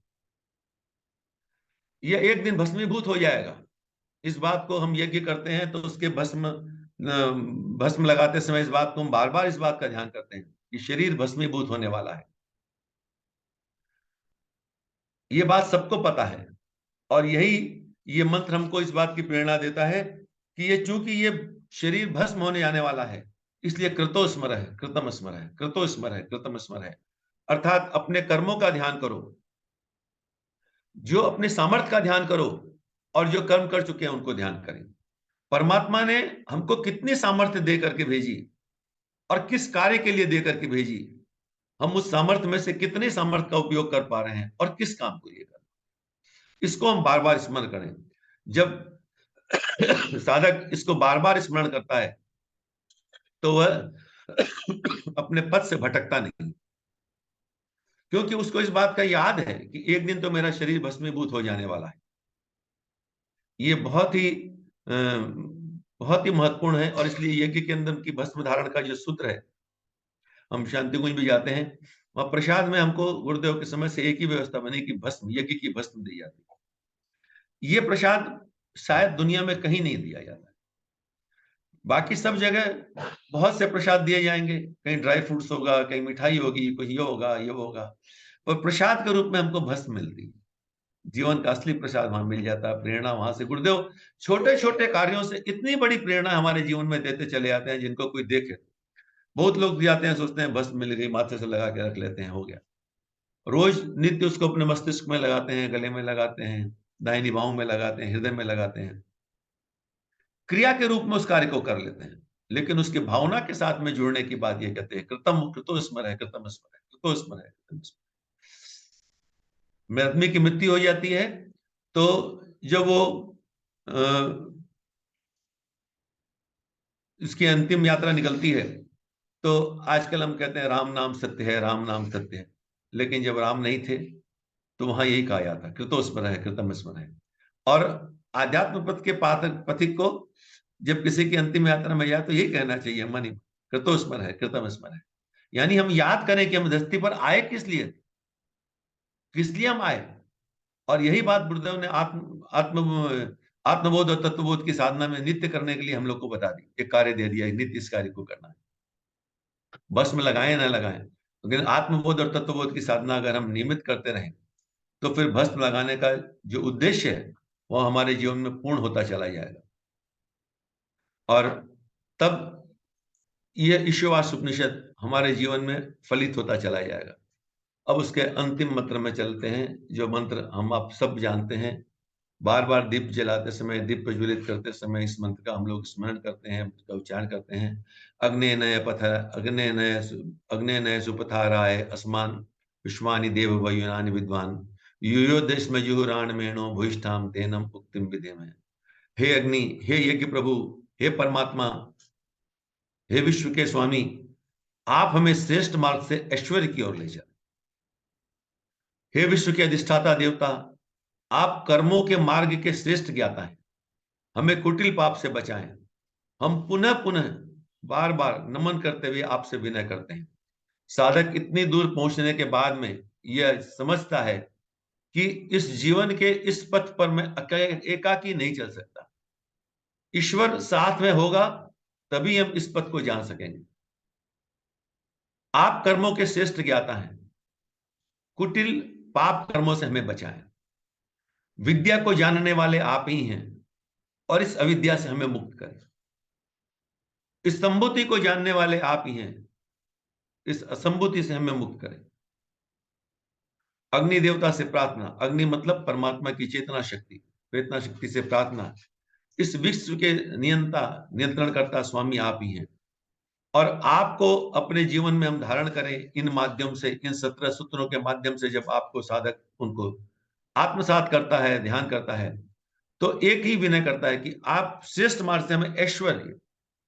A: यह एक दिन भस्मीभूत हो जाएगा। इस बात को हम यज्ञ करते हैं तो उसके भस्म लगाते समय इस बात को हम बार बार इस बात का ध्यान करते हैं कि शरीर भस्मीभूत होने वाला है। ये बात सबको पता है, और ये मंत्र हमको इस बात की प्रेरणा देता है कि ये चूंकि ये शरीर भस्म होने आने वाला है, इसलिए कृतो स्मर है, कृतम स्मर है, कृतो स्मर है, कृतम स्मर है। अर्थात अपने कर्मों का ध्यान करो, जो अपने सामर्थ्य का ध्यान करो, और जो कर्म कर चुके हैं उनको ध्यान करें। परमात्मा ने हमको कितनी सामर्थ्य दे करके भेजी, और किस कार्य के लिए दे करके भेजी, हम उस सामर्थ्य में से कितने सामर्थ्य का उपयोग कर पा रहे हैं और किस काम को लेकर, इसको हम बार बार स्मरण करें। जब साधक इसको बार बार स्मरण करता है तो वह अपने पथ से भटकता नहीं, क्योंकि उसको इस बात का याद है कि एक दिन तो मेरा शरीर भस्मीभूत हो जाने वाला है। ये बहुत ही महत्वपूर्ण है, और इसलिए यज्ञ के अंदर की भस्म धारण का जो सूत्र है, हम शांति कुंज भी जाते हैं, वहां प्रसाद में हमको गुरुदेव के समय से एक ही व्यवस्था बनी कि भस्म, यज्ञ की भस्म दी जाती है। ये प्रसाद शायद दुनिया में कहीं नहीं दिया जाता। बाकी सब जगह बहुत से प्रसाद दिए जाएंगे, कहीं ड्राई फ्रूट्स होगा, कहीं मिठाई होगी, कोई ये होगा, ये होगा, पर प्रसाद के रूप में हमको भस्म मिलती है। जीवन का असली प्रसाद वहां मिल जाता है, प्रेरणा वहां से। गुरुदेव छोटे छोटे कार्यों से इतनी बड़ी प्रेरणा हमारे जीवन में देते चले जाते हैं, जिनको कोई देखे। बहुत लोग जाते हैं, सोचते हैं बस मिल गई, माथे से लगा के रख लेते हैं, हो गया। रोज नित्य उसको अपने मस्तिष्क में लगाते हैं, गले में लगाते हैं, दाहिनी बाहों में लगाते हैं, हृदय में लगाते हैं, क्रिया के रूप में उस कार्य को कर लेते हैं। लेकिन उसके भावना के साथ में जुड़ने की बात ये कहते हैं, कृतम कृतो स्मर है, कृतम स्मर है, कृतो स्मर है, कृतम स्मर है। में आदमी की मृत्यु हो जाती है, तो जब वो इसकी अंतिम यात्रा निकलती है, तो आजकल हम कहते हैं राम नाम सत्य है, राम नाम सत्य है। लेकिन जब राम नहीं थे, तो वहां यही कहा जाता, कृतो स्मर है, कृतम स्मर है। और आध्यात्म पथ के पाठक पथिक को जब किसी की अंतिम यात्रा में जाए, तो यही कहना चाहिए मन ही, कृतो स्मर है, कृतम स्मर है। यानी हम याद करें कि हम धरती पर आए किस लिए, किस लिए हम आए। और यही बात गुरुदेव ने आत्म आत्म आत्मबोध और तत्वबोध की साधना में नित्य करने के लिए हम लोग को बता दी, एक कार्य दे दिया, नित्य इस कार्य को करना है। बस में लगाएं ना लगाएं, लेकिन आत्मबोध और तत्वबोध की साधना अगर हम नियमित करते रहें, तो फिर भस्म लगाने का जो उद्देश्य है, वो हमारे जीवन में पूर्ण होता चला जाएगा। और तब ये ईश्वरवास उपनिषद हमारे जीवन में फलित होता चला जाएगा। अब उसके अंतिम मंत्र में चलते हैं, जो मंत्र हम आप सब जानते हैं। बार बार दीप जलाते समय, दीप प्रज्वलित करते समय इस मंत्र का हम लोग स्मरण करते हैं, उसका उच्चारण करते हैं। अग्ने नय पथ, अग्ने नय सुपथाराय अस्मान विश्वानि देव वयुनानि विद्वान यूयो देश में जुहुरान मेणो भूष्ठाम तेनम उक्तिम विधेम। हे अग्नि, हे यज्ञ प्रभु, हे परमात्मा, हे विश्व के स्वामी, आप हमें श्रेष्ठ मार्ग से ऐश्वर्य की ओर ले चले। हे विश्व के अधिष्ठाता देवता, आप कर्मों के मार्ग के श्रेष्ठ ज्ञाता हैं, हमें कुटिल पाप से बचाएं। हम पुनः पुनः बार बार नमन करते हुए आपसे विनय करते हैं। साधक इतनी दूर पहुंचने के बाद में यह समझता है कि इस जीवन के इस पथ पर मैं एकाकी नहीं चल सकता, ईश्वर साथ में होगा, तभी हम इस पथ को जान सकेंगे। आप कर्मों के श्रेष्ठ ज्ञाता हैं, कुटिल पाप कर्मों से हमें बचाएं। विद्या को जानने वाले आप ही हैं, और इस अविद्या से हमें मुक्त करें। इस संभूति को जानने वाले आप ही हैं, इस असंभूति से हमें मुक्त करें। अग्नि देवता से प्रार्थना, अग्नि मतलब परमात्मा की चेतना शक्ति, प्रेरणा शक्ति से प्रार्थना। इस विश्व के नियंता नियंत्रण करता स्वामी आप ही हैं, और आपको अपने जीवन में हम धारण करें इन माध्यम से, इन 17 सूत्रों के माध्यम से। जब आपको साधक उनको आत्मसात करता है, ध्यान करता है, तो एक ही विनय करता है कि आप श्रेष्ठ मार्ग से हमें ऐश्वर्य,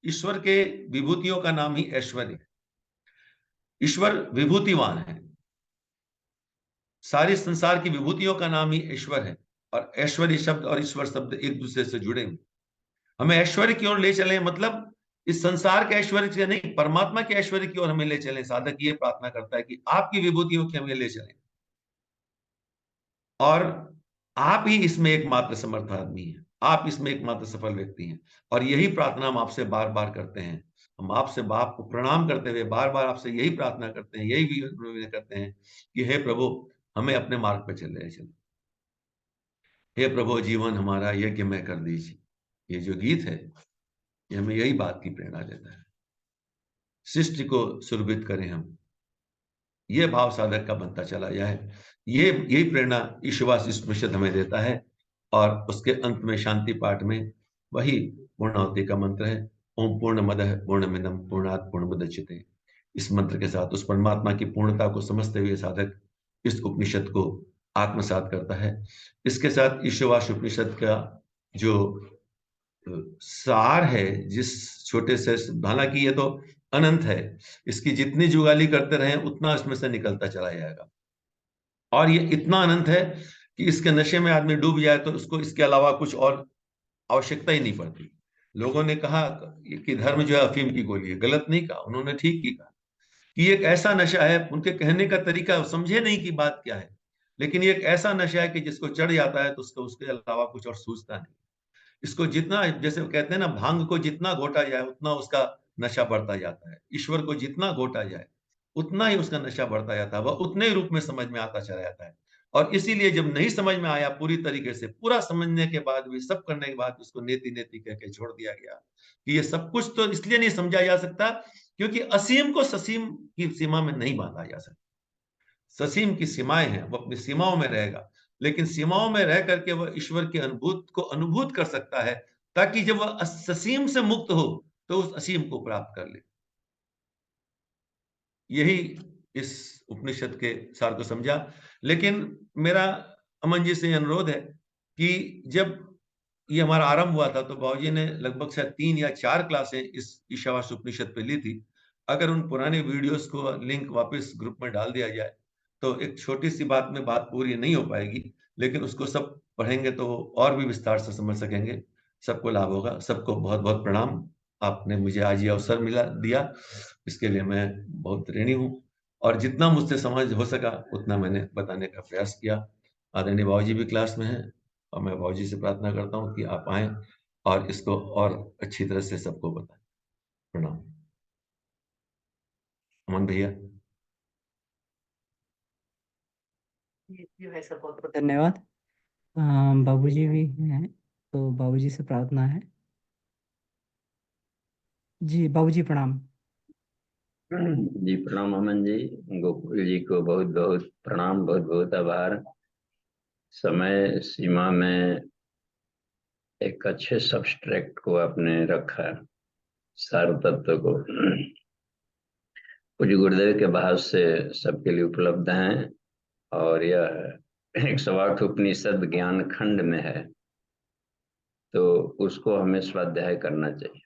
A: ईश्वर के विभूतियों का नाम ही ऐश्वर्य है। ईश्वर विभूतिवान है, सारे संसार की विभूतियों का नाम ही ईश्वर है। और ऐश्वर्य शब्द और ईश्वर शब्द एक दूसरे से जुड़े हुए। हमें ऐश्वर्य की ओर ले चले, मतलब इस संसार के ऐश्वर्य से नहीं, परमात्मा के ऐश्वर्य की ओर हमें ले चले। साधक ये प्रार्थना करता है कि आपकी विभूतियों की हमें ले चले, और आप ही इसमें एकमात्र समर्थ आदमी हैं, आप इसमें एकमात्र सफल व्यक्ति हैं। और यही प्रार्थना हम आपसे बार बार करते हैं। हम आपसे बाप को प्रणाम करते हुए बार बार आपसे यही प्रार्थना करते हैं, यही भी करते हैं कि हे प्रभु, हमें अपने मार्ग पर चले। हे प्रभु, जीवन हमारा यज्ञमय कर दीजिए। ये जो गीत है, ये हमें यही बात की प्रेरणा देता है। सृष्टि को सुरभित करें हम, ये भाव साधक का बनता चला जाए। ये यही प्रेरणा ईश्वास उपनिषद हमें देता है। और उसके अंत में शांति पाठ में वही पूर्णाहुति का मंत्र है, ओम पूर्णमदः पूर्णमिदं पूर्णात् पूर्णमुदच्यते। इस मंत्र के साथ उस परमात्मा की पूर्णता को समझते हुए साधक इस उपनिषद को आत्मसात करता है। इसके साथ ईश्वास उपनिषद का जो सार है, जिस छोटे से, हालांकि ये तो अनंत है, इसकी जितनी जुगाली करते रहे उतना इसमें से निकलता चला जाएगा। और ये इतना अनंत है कि इसके नशे में आदमी डूब जाए तो उसको इसके अलावा कुछ और आवश्यकता ही नहीं पड़ती। लोगों ने कहा कि धर्म जो है अफीम की गोली है, गलत नहीं कहा, उन्होंने ठीक ही कहा कि एक ऐसा नशा है। उनके कहने का तरीका समझे नहीं कि बात क्या है, लेकिन ये एक ऐसा नशा है कि जिसको चढ़ जाता है तो उसको उसके अलावा कुछ और सूझता नहीं। इसको जितना, जैसे कहते हैं ना, भांग को जितना घोटा जाए उतना उसका नशा बढ़ता जाता है। ईश्वर को जितना घोटा जाए उतना ही उसका नशा बढ़ता जाता है, वह उतने ही रूप में समझ में आता चला जाता है। और इसीलिए जब नहीं समझ में आया पूरी तरीके से, पूरा समझने के बाद भी, सब करने के बाद उसको नेति-नेति कह के छोड़ दिया गया कि ये सब कुछ तो इसलिए नहीं समझा जा सकता क्योंकि असीम को ससीम की सीमा में नहीं बाँधा जा सकता। ससीम की सीमाएँ हैं, वो अपनी सीमाओं में रहेगा, लेकिन सीमाओं में रह कर के वह ईश्वर की अनुभूत कर सकता है, ताकि जब वह ससीम से मुक्त हो, तो उस असीम को प्राप्त कर ले। यही इस उपनिषद के सार को समझा। लेकिन मेरा अमन जी से अनुरोध है कि जब ये हमारा आरंभ हुआ था, तो बाबूजी ने लगभग शायद 3 या 4 क्लासें इस ईशावास्य उपनिषद पे ली थी। अगर उन पुराने वीडियोज़ को लिंक वापस ग्रुप में डाल दिया जाए, तो एक छोटी-सी बात में बात पूरी नहीं हो पाएगी, लेकिन उसको सब पढ़ेंगे तो और भी विस्तार से समझ सकेंगे। सबको लाभ होगा। सबको बहुत-बहुत प्रणाम। आपने मुझे आज ये अवसर दिया, इसके लिए मैं बहुत ऋणी हूँ और जितना मुझसे समझ हो सका, उतना मैंने बताने का प्रयास किया। आदरणीय बाबूजी भी क्लास में हैं और मैं बाबूजी से प्रार्थना करता हूँ कि आप आएँ और इसको और अच्छी तरह से सबको बताएँ। प्रणाम। अमन भैया।
B: जी भाई साहब, बहुत बहुत धन्यवाद। बाबूजी भी हैं, तो बाबूजी से प्रार्थना है। जी बाबूजी प्रणाम।
C: जी प्रणाम अमन जी। गोकुल जी को बहुत बहुत प्रणाम, बहुत बहुत आभार। समय सीमा में एक अच्छे सब्सट्रैक्ट को आपने रखा, सार तत्व को। कुछ गुरुदेव के भाष्य से सबके लिए उपलब्ध हैं और यह 108 उपनिषद ज्ञान खंड में है, तो उसको हमें स्वाध्याय करना चाहिए।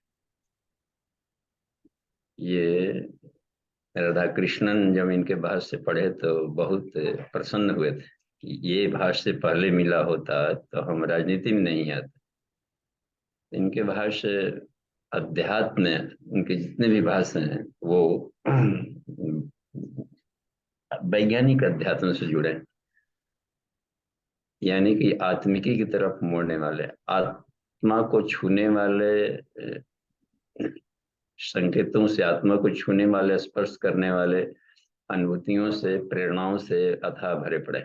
C: ये राधा कृष्णन जब इनके भाष्य पढ़े तो बहुत प्रसन्न हुए थे कि ये भाष्य पहले मिला होता तो हम राजनीति में नहीं आते। इनके भाष्य अध्यात्म, उनके जितने भी भाष्य हैं वो वैज्ञानिक अध्यात्म से जुड़े, यानी कि आत्मिकी की तरफ मोड़ने वाले, आत्मा को छूने वाले संकेतों से, आत्मा को छूने वाले, स्पर्श करने वाले अनुभूतियों से, प्रेरणाओं से अथाह भरे पड़े।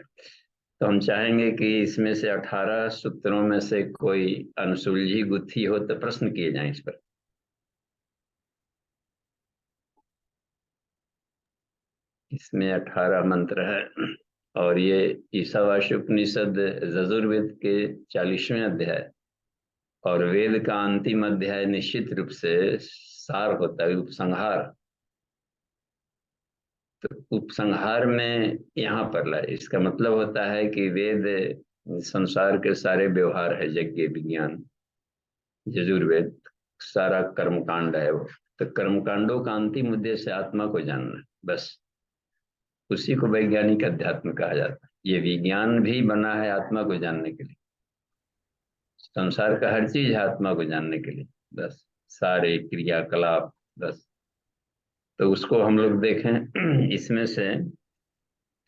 C: तो हम चाहेंगे कि इसमें से 18 सूत्रों में से कोई अनसुलझी गुत्थी हो तो प्रश्न किए जाएं इस पर। इसमें 18 मंत्र है और ये ईशावास्य उपनिषद यजुर्वेद के 40वें अध्याय और वेद का अंतिम अध्याय निश्चित रूप से सार होता है, उपसंहार। तो उपसंहार में यहाँ पर लाए, इसका मतलब होता है कि वेद संसार के सारे व्यवहार है, यज्ञ विज्ञान यजुर्वेद सारा कर्मकांड है वो। तो कर्मकांडों का अंतिम उद्देश्य आत्मा को जानना, बस उसी को वैज्ञानिक अध्यात्म कहा जाता है। ये विज्ञान भी बना है आत्मा को जानने के लिए, संसार का हर चीज है आत्मा को जानने के लिए, बस सारे क्रियाकलाप, बस। तो उसको हम लोग देखें, इसमें से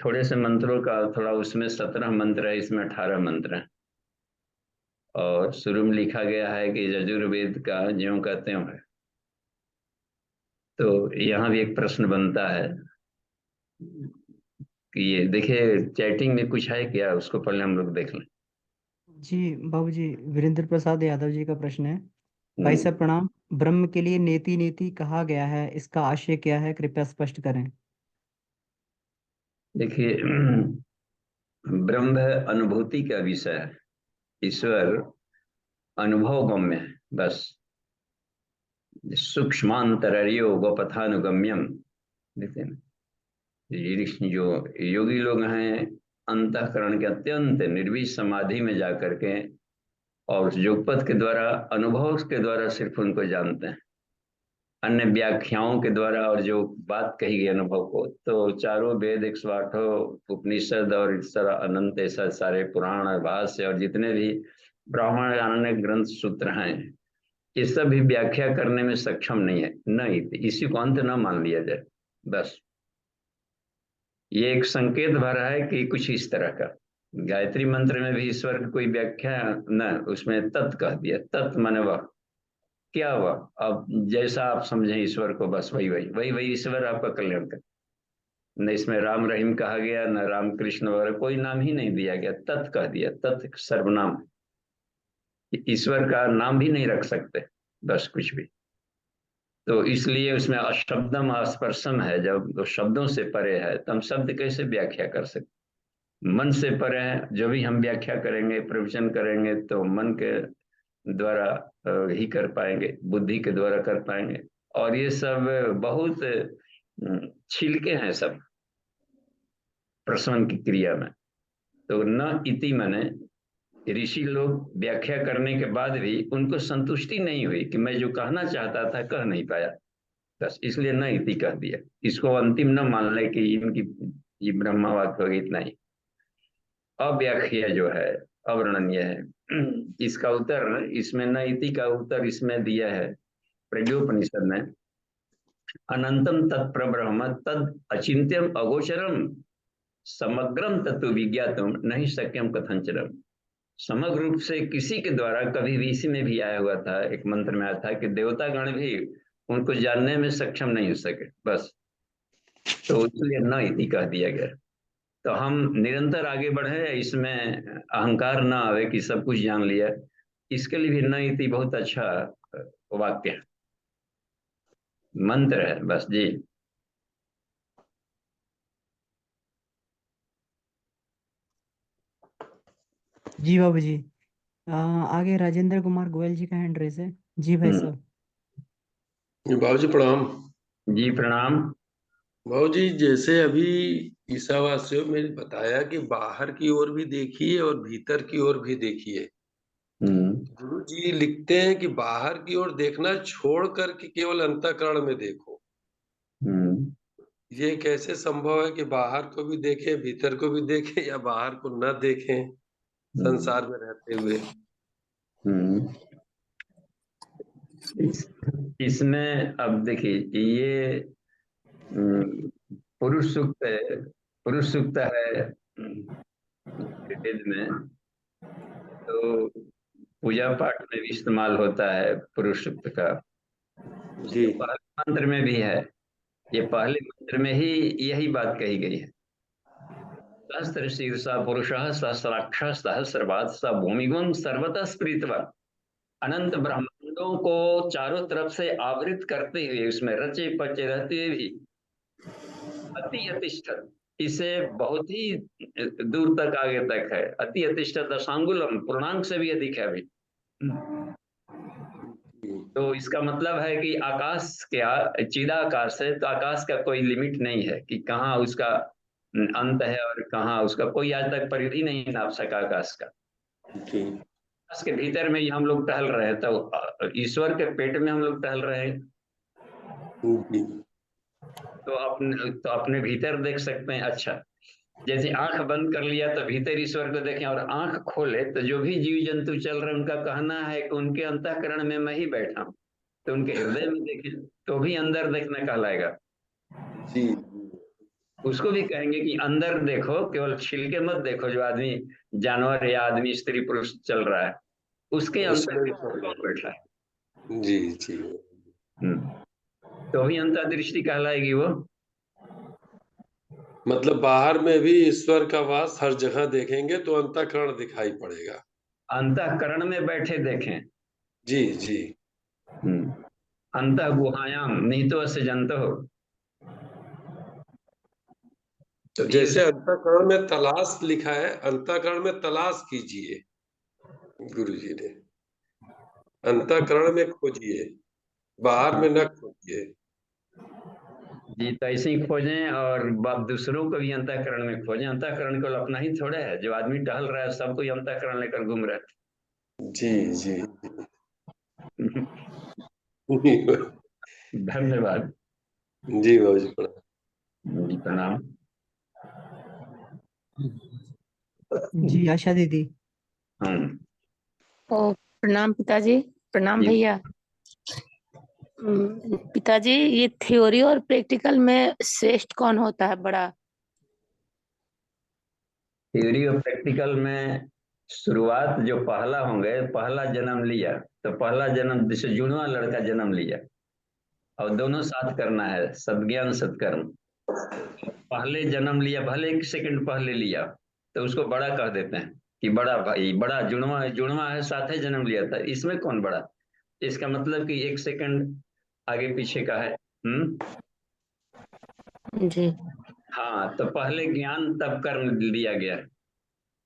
C: थोड़े से मंत्रों का, थोड़ा उसमें 17 मंत्र है, इसमें 18 मंत्र है और शुरू में लिखा गया है कि यजुर्वेद का ज्यों का त्यों है। तो यहाँ भी एक प्रश्न बनता है कि ये देखिए चैटिंग में कुछ है क्या, उसको पहले हम लोग देख लें।
B: जी बाबूजी, वीरेंद्र प्रसाद यादव जी का प्रश्न है। भाई
C: हम्म,
B: साहब प्रणाम। ब्रह्म के लिए नेति नेति कहा गया है, इसका आशय क्या है, कृपया स्पष्ट करें।
C: देखिए ब्रह्म अनुभूति का विषय है, ईश्वर अनुभव गम्य है, बस। सूक्ष्मांतरयो गोपथानुगम्यम, देखते हैं जो योगी लोग हैं, अंतःकरण के अत्यंत निर्विष समाधि में जाकर के और जोगपथ के द्वारा, अनुभव के द्वारा सिर्फ उनको जानते हैं, अन्य व्याख्याओं के द्वारा और जो बात कही गई अनुभव को। तो चारों वेद, 108 उपनिषद और इस तरह अनंत ऐसा सारे पुराण और भाष्य और जितने भी ब्राह्मण अन्य ग्रंथ सूत्र हैं, ये सब भी व्याख्या करने में सक्षम नहीं है। नहीं, इसी को अंत न मान लिया जाए, बस। ये एक संकेत भरा है कि कुछ इस तरह का। गायत्री मंत्र में भी ईश्वर की कोई व्याख्या न, उसमें तत् कह दिया, तत् माने वह, क्या हुआ। अब जैसा आप समझें ईश्वर को, बस वही वही वही वही ईश्वर आपका कल्याण कर। न इसमें राम रहीम कहा गया, न राम कृष्ण वगैरह कोई नाम ही नहीं दिया गया, तत् कह दिया। तत् सर्वनाम, ईश्वर का नाम भी नहीं रख सकते, बस कुछ भी। तो इसलिए उसमें अशब्दम अस्पर्शम है, जब वो शब्दों से परे है तो हम शब्द कैसे व्याख्या कर सकते। मन से परे है, जो भी हम व्याख्या करेंगे प्रवचन करेंगे तो मन के द्वारा ही कर पाएंगे, बुद्धि के द्वारा कर पाएंगे। और ये सब बहुत छिलके हैं सब प्रश्न की क्रिया में। तो न इति माने ऋषि लोग व्याख्या करने के बाद भी उनको संतुष्टि नहीं हुई कि मैं जो कहना चाहता था कह नहीं पाया, बस इसलिए न इति कह दिया। इसको अंतिम न मान ले कि इनकी ये ब्रह्मा वाक्य होगी, इतना ही। अव्याख्या जो है अवर्णनीय है। इसका उत्तर इसमें न इति का उत्तर इसमें दिया है प्रज्ञोपनिषद में। अनंतम तत्प्रब्रह्म तद अचिंत्यम अगोचरम समग्रम तत्व विज्ञातम नहीं शक्यम कथंचरम। समग्र रूप से किसी के द्वारा कभी भी, इसी में भी आया हुआ था, एक मंत्र में आया था कि देवता गण भी उनको जानने में सक्षम नहीं हो सके, बस। तो इसलिए न इति कह दिया गया। तो हम निरंतर आगे बढ़े, इसमें अहंकार ना आवे कि सब कुछ जान लिया, इसके लिए भी न इति बहुत अच्छा वाक्य है, मंत्र है, बस जी।
B: जी बाबू जी। आगे राजेंद्र कुमार गोयल जी का हैंड रेस है। जी भाई साहब।
D: बाबू जी प्रणाम।
C: जी प्रणाम।
D: बाबू जी, जैसे अभी ईसावासियों में बताया कि बाहर की ओर भी देखिए और भीतर की ओर भी देखिए। गुरु जी लिखते हैं कि बाहर की ओर देखना छोड़ कर के केवल अंतःकरण में देखो। ये कैसे संभव है कि बाहर को भी देखें भीतर को भी देखें, या बाहर को न देखें संसार में रहते हुए?
C: इसमें अब देखिए, ये पुरुष सूक्त है, पुरुष सूक्त है वेद में, तो पूजा पाठ में भी इस्तेमाल होता है पुरुष सूक्त का।
D: जी।
C: पहले मंत्र में भी है, ये पहले मंत्र में ही यही बात कही गई है। सहस्त्र शीर्षा पुरुष सहस्राक्ष सहस्रपाद स भूमिगुण सर्वतः स्प्रीतवान। अनंत ब्रह्मांडों को चारों तरफ से आवृत करते हुए, उसमें रचे पचे रहते हुए भी अति अतिष्ठत, इसे बहुत ही दूर तक आगे तक है। अति अतिष्ठत दशांगुलम, पूर्णांक से भी अधिक है अभी। तो इसका मतलब है कि आकाश क्या चिदाकाश है, तो आकाश का कोई लिमिट नहीं है कि कहाँ उसका अंत है और कहाँ उसका, कोई आज तक परिधि नहीं नाप सका आकाश का। आकाश के भीतर में ही हम लोग टहल रहे हैं, तो ईश्वर के पेट में हम लोग टहल रहे हैं। तो अपने भीतर देख सकते हैं। अच्छा, जैसे आंख बंद कर लिया तो भीतर ईश्वर को देखें, और आंख खोले तो जो भी जीव जंतु चल रहे हैं उनका कहना है कि उनके अंतःकरण में मैं ही बैठा हूं, तो उनके हृदय में देखें तो भी अंदर देखना कहलाएगा।
D: जी।
C: उसको भी कहेंगे कि अंदर देखो, केवल छिलके मत देखो। जो आदमी जानवर या आदमी स्त्री पुरुष चल रहा है उसके अंदर कौन बैठा है।
D: जी जी।
C: तो भी अंतर्दृष्टि कहलाएगी वो।
D: मतलब बाहर में भी ईश्वर का वास हर जगह देखेंगे तो अंतःकरण दिखाई पड़ेगा।
C: अंतःकरण में बैठे देखें।
D: जी जी।
C: अंतः गुहायाम निहितो अस्य जंतो।
D: तो जैसे अंतःकरण में तलाश लिखा है, अंतःकरण में तलाश कीजिए, गुरु जी ने अंतःकरण में खोजिए, बाहर में न खोजिए।
C: जी, तो ऐसे ही खोजें, और दूसरों को भी अंतःकरण में खोजें। अंतःकरण को अपना ही थोड़ा है, जो आदमी टहल रहा है सबको अंतःकरण लेकर घूम रहा है।
D: जी जी।
C: धन्यवाद।
D: जी बाबू जी प्रणाम।
C: जी प्रणाम।
B: जी आशा दीदी।
E: ओ प्रणाम पिताजी। प्रणाम भैया। पिताजी, ये थ्योरी और प्रैक्टिकल में श्रेष्ठ कौन होता है बड़ा?
C: थ्योरी और प्रैक्टिकल में शुरुआत जो पहला होंगे, पहला जन्म लिया तो पहला जन्म जैसे जुड़वा लड़का जन्म लिया, और दोनों साथ करना है, सद्ज्ञान सत्कर्म। पहले जन्म लिया, भले 1 सेकंड पहले लिया, तो उसको बड़ा कह देते हैं कि बड़ा भाई, बड़ा जुड़वा है, जुड़वा है, साथ ही जन्म लिया था, इसमें कौन बड़ा? इसका मतलब कि 1 सेकंड आगे पीछे का है।
E: जी।
C: हाँ, तो पहले ज्ञान तब कर्म लिया गया है।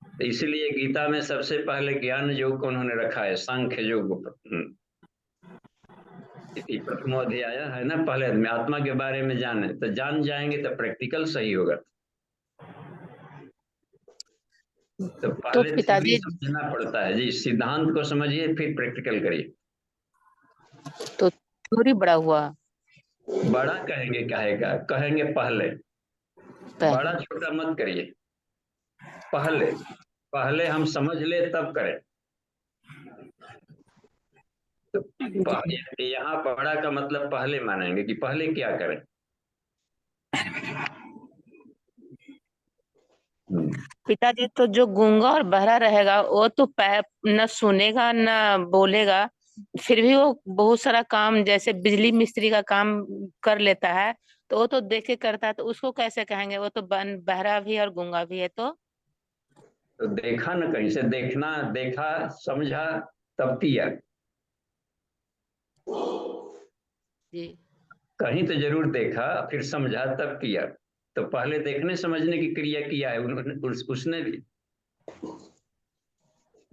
C: तो इसलिए गीता में सबसे पहले ज्ञान योग को उन्होंने रखा है, सांख्य योग। प्रथमो अध्याय है ना, पहले आदमी आत्मा के बारे में जाने, तो जान जाएंगे तो प्रैक्टिकल सही होगा। तो पहले थ्योरी
E: पिताजी,
C: समझना पड़ता है जी, सिद्धांत को समझिए फिर प्रैक्टिकल करिए।
E: तो थ्योरी बड़ा हुआ,
C: बड़ा कहेंगे, कहेगा कहेंगे पहले, बड़ा छोटा मत करिए, पहले पहले हम समझ ले तब करें। तो यहाँ बड़ा का मतलब पहले मानेंगे कि पहले क्या करें।
E: पिताजी तो जो गूंगा और बहरा रहेगा वो तो न सुनेगा न बोलेगा, फिर भी वो बहुत सारा काम जैसे बिजली मिस्त्री का काम कर लेता है, तो वो तो देख के करता है, तो उसको कैसे कहेंगे? वो तो बहरा भी और गूंगा भी है। तो
C: देखा न, कहीं से देखना, देखा समझा तब किया।
E: जी।
C: कहीं तो जरूर देखा फिर समझा तब किया। तो पहले देखने समझने की क्रिया किया है उसने भी।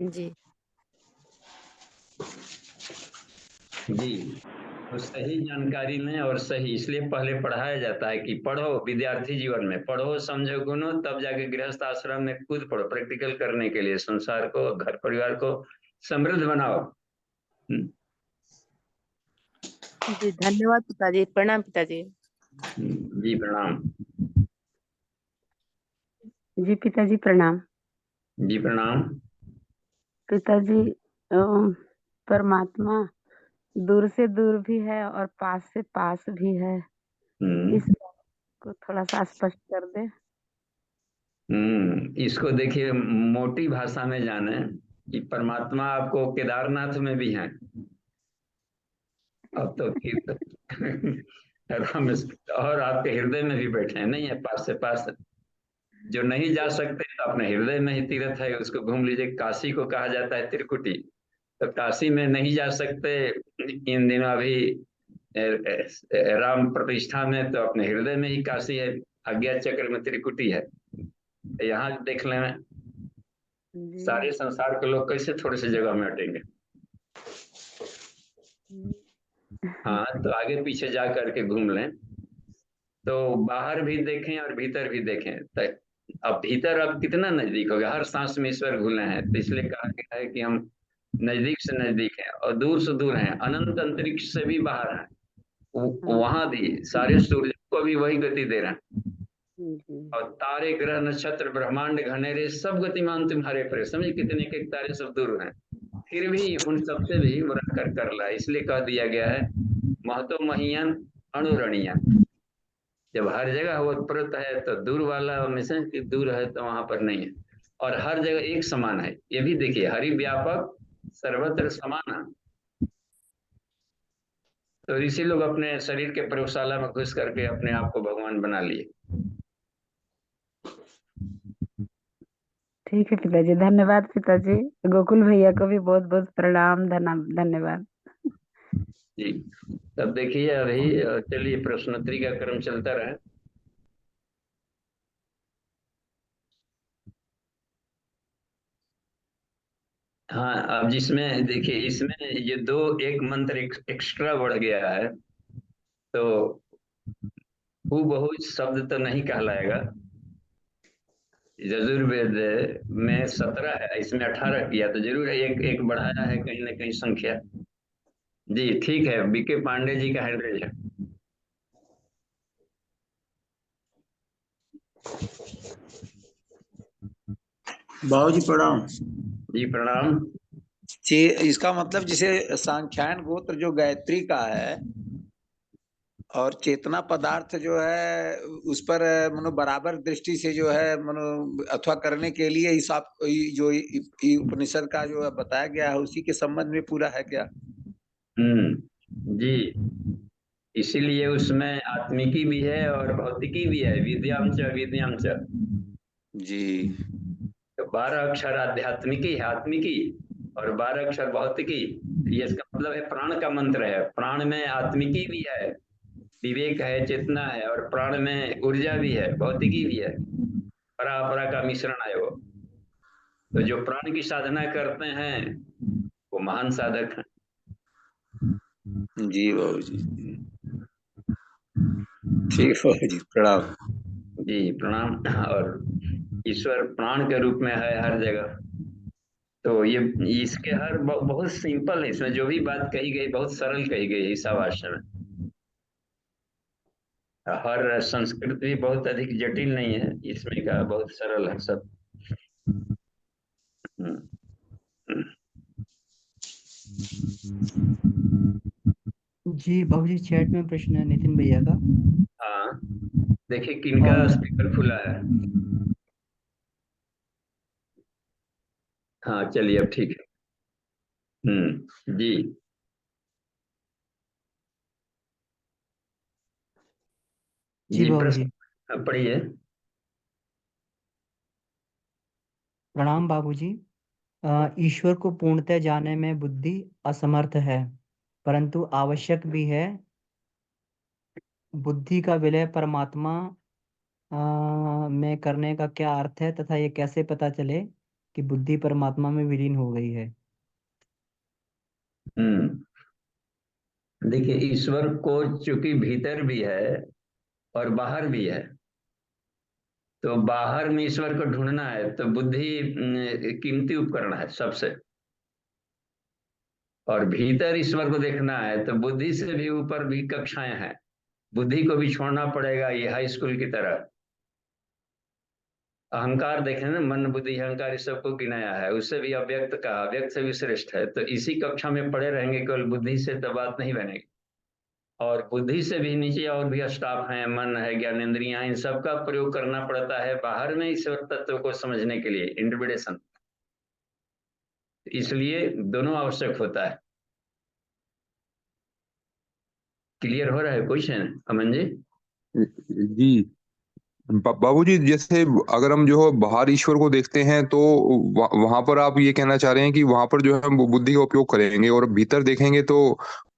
E: जी।
C: जी, तो सही जानकारी में और सही, इसलिए पहले पढ़ाया जाता है कि पढ़ो, विद्यार्थी जीवन में पढ़ो, समझो, गुनो, तब जाके गृहस्थ आश्रम में खुद पढ़ो, प्रैक्टिकल करने के लिए संसार को, घर परिवार को समृद्ध बनाओ।
E: जी, धन्यवाद पिताजी, प्रणाम पिताजी।
C: जी प्रणाम।
F: जी पिताजी प्रणाम।
C: जी प्रणाम।
F: पिताजी, परमात्मा दूर से दूर भी है और पास से पास भी है, इस बात को थोड़ा सा स्पष्ट कर दे।
C: इसको देखिए, मोटी भाषा में जाने कि परमात्मा आपको केदारनाथ में भी है, अब तो और आपके हृदय में भी बैठे हैं, नहीं है पास से पास। जो नहीं जा सकते तो अपने हृदय में ही तीर्थ है, उसको घूम लीजिए। काशी को कहा जाता है त्रिकुटी, तो काशी में नहीं जा सकते इन दिनों अभी राम प्रतिष्ठा में, तो अपने हृदय में ही काशी है, आज्ञा चक्र में त्रिकुटी है। यहाँ देख लें, सारे संसार के लोग कैसे थोड़े से जगह में हटेंगे। हाँ, तो आगे पीछे जा करके घूम लें, तो बाहर भी देखें और भीतर भी देखें। तो अब भीतर अब कितना नजदीक हो गया, हर सांस में ईश्वर घुले हैं, तो इसलिए कहा गया है कि हम नजदीक से नजदीक हैं और दूर से दूर हैं, अनंत अंतरिक्ष से भी बाहर हैं। वहां भी सारे सूर्य को भी वही गति दे रहे हैं, और तारे ग्रह नक्षत्र ब्रह्मांड घनेरे सब गतिमान तुम्हारे पर। समझे कितने के तारे सब दूर हैं, फिर भी उन सबसे भी रख कर ला। इसलिए कह दिया गया है महतो महियन अणुरणीय। जब हर जगह वो प्रत है तो दूर वाला हमेशा कि दूर है तो वहां पर नहीं है, और हर जगह एक समान है। ये भी देखिए, हरि व्यापक सर्वत्र समान है। तो इसी लोग अपने शरीर के प्रयोगशाला में घुस करके अपने आप को भगवान बना लिए।
F: ठीक है पिताजी, धन्यवाद पिताजी। गोकुल भैया को भी बहुत बहुत प्रणाम, धन्यवाद।
C: जी, तब देखिए अभी चलिए प्रश्नोत्तरी का क्रम चलता रहे। हाँ, अब जिसमें देखिए, इसमें ये एक मंत्र एक्स्ट्रा बढ़ गया है, तो बहुत शब्द तो नहीं कहलाएगा। यजुर्वेद में 17 है, इसमें 18 किया, तो जरूर है एक एक बढ़ाया है कहीं ना कहीं संख्या। जी ठीक है, बीके पांडे जी का हैंड रेज है।
G: बाबू जी प्रणाम।
C: जी प्रणाम।
G: इसका मतलब जैसे सांख्यायन गोत्र जो गायत्री का है, और चेतना पदार्थ जो है उस पर मनो बराबर दृष्टि से जो है मनो अथवा करने के लिए हिसाब जो उपनिषद का जो बताया गया है उसी के संबंध में पूरा है क्या?
C: जी, इसीलिए उसमें आत्मिकी भी है और भौतिकी भी है, विद्याम च विद्याम च।
G: जी।
C: तो 12 अक्षर आध्यात्मिकी है, आत्मिकी, और 12 अक्षर भौतिकी। ये इसका मतलब है प्राण का मंत्र है। प्राण में आत्मिकी भी है, विवेक है, चेतना है, और प्राण में ऊर्जा भी है, भौतिकी भी है, परापरा का मिश्रण है वो। तो जो प्राण की साधना करते हैं वो महान साधक हैं।
G: जी बाबूजी। ठीक है बाबूजी, प्रणाम।
C: जी प्रणाम। और ईश्वर प्राण के रूप में है हर जगह। तो ये इसके हर बहुत सिंपल है, इसमें जो भी बात कही गई बहुत सरल कही गई है ईशावास्य में। हर संस्कृत भी बहुत अधिक जटिल नहीं है, इसमें का बहुत सरल है सब।
B: जी बाबूजी, चैट में प्रश्न है नितिन भैया का।
C: हाँ देखिए किनका स्पीकर खुला है। हाँ चलिए अब ठीक है। जी
B: जी
C: जी
B: बाबूजी,
C: प्रश्न पढ़िए।
B: प्रणाम बाबूजी। ईश्वर को पूर्णतः जानने में बुद्धि असमर्थ है, परंतु आवश्यक भी है। बुद्धि का विलय परमात्मा में करने का क्या अर्थ है, तथा ये कैसे पता चले कि बुद्धि परमात्मा में विलीन हो गई है?
C: देखिए ईश्वर को चूंकि भीतर भी है और बाहर भी है, तो बाहर में ईश्वर को ढूंढना है तो बुद्धि कीमती उपकरण है सबसे, और भीतर ईश्वर को देखना है तो बुद्धि से भी ऊपर भी कक्षाएं हैं। बुद्धि को भी छोड़ना पड़ेगा, ये हाई स्कूल की तरह। अहंकार देखें ना, मन बुद्धि अहंकार इस सबको गिनाया है, उससे भी अव्यक्त कहा, व्यक्त से भी श्रेष्ठ है। तो इसी कक्षा में पड़े रहेंगे केवल बुद्धि से तो बात नहीं बनेगी। और बुद्धि से भी नीचे और भी स्टाफ हैं, मन है, ज्ञानेंद्रियां, इन सब का प्रयोग करना पड़ता है बाहर में ईश्वर तत्व को समझने के लिए, इंटरप्रिटेशन। इसलिए दोनों आवश्यक होता है। क्लियर हो रहा है क्वेश्चन अमन जी?
H: जी बाबूजी, जैसे अगर हम जो है बाहर ईश्वर को देखते हैं तो वहां पर आप ये कहना चाह रहे हैं कि वहां पर जो है हम बुद्धि का उपयोग करेंगे, और भीतर देखेंगे तो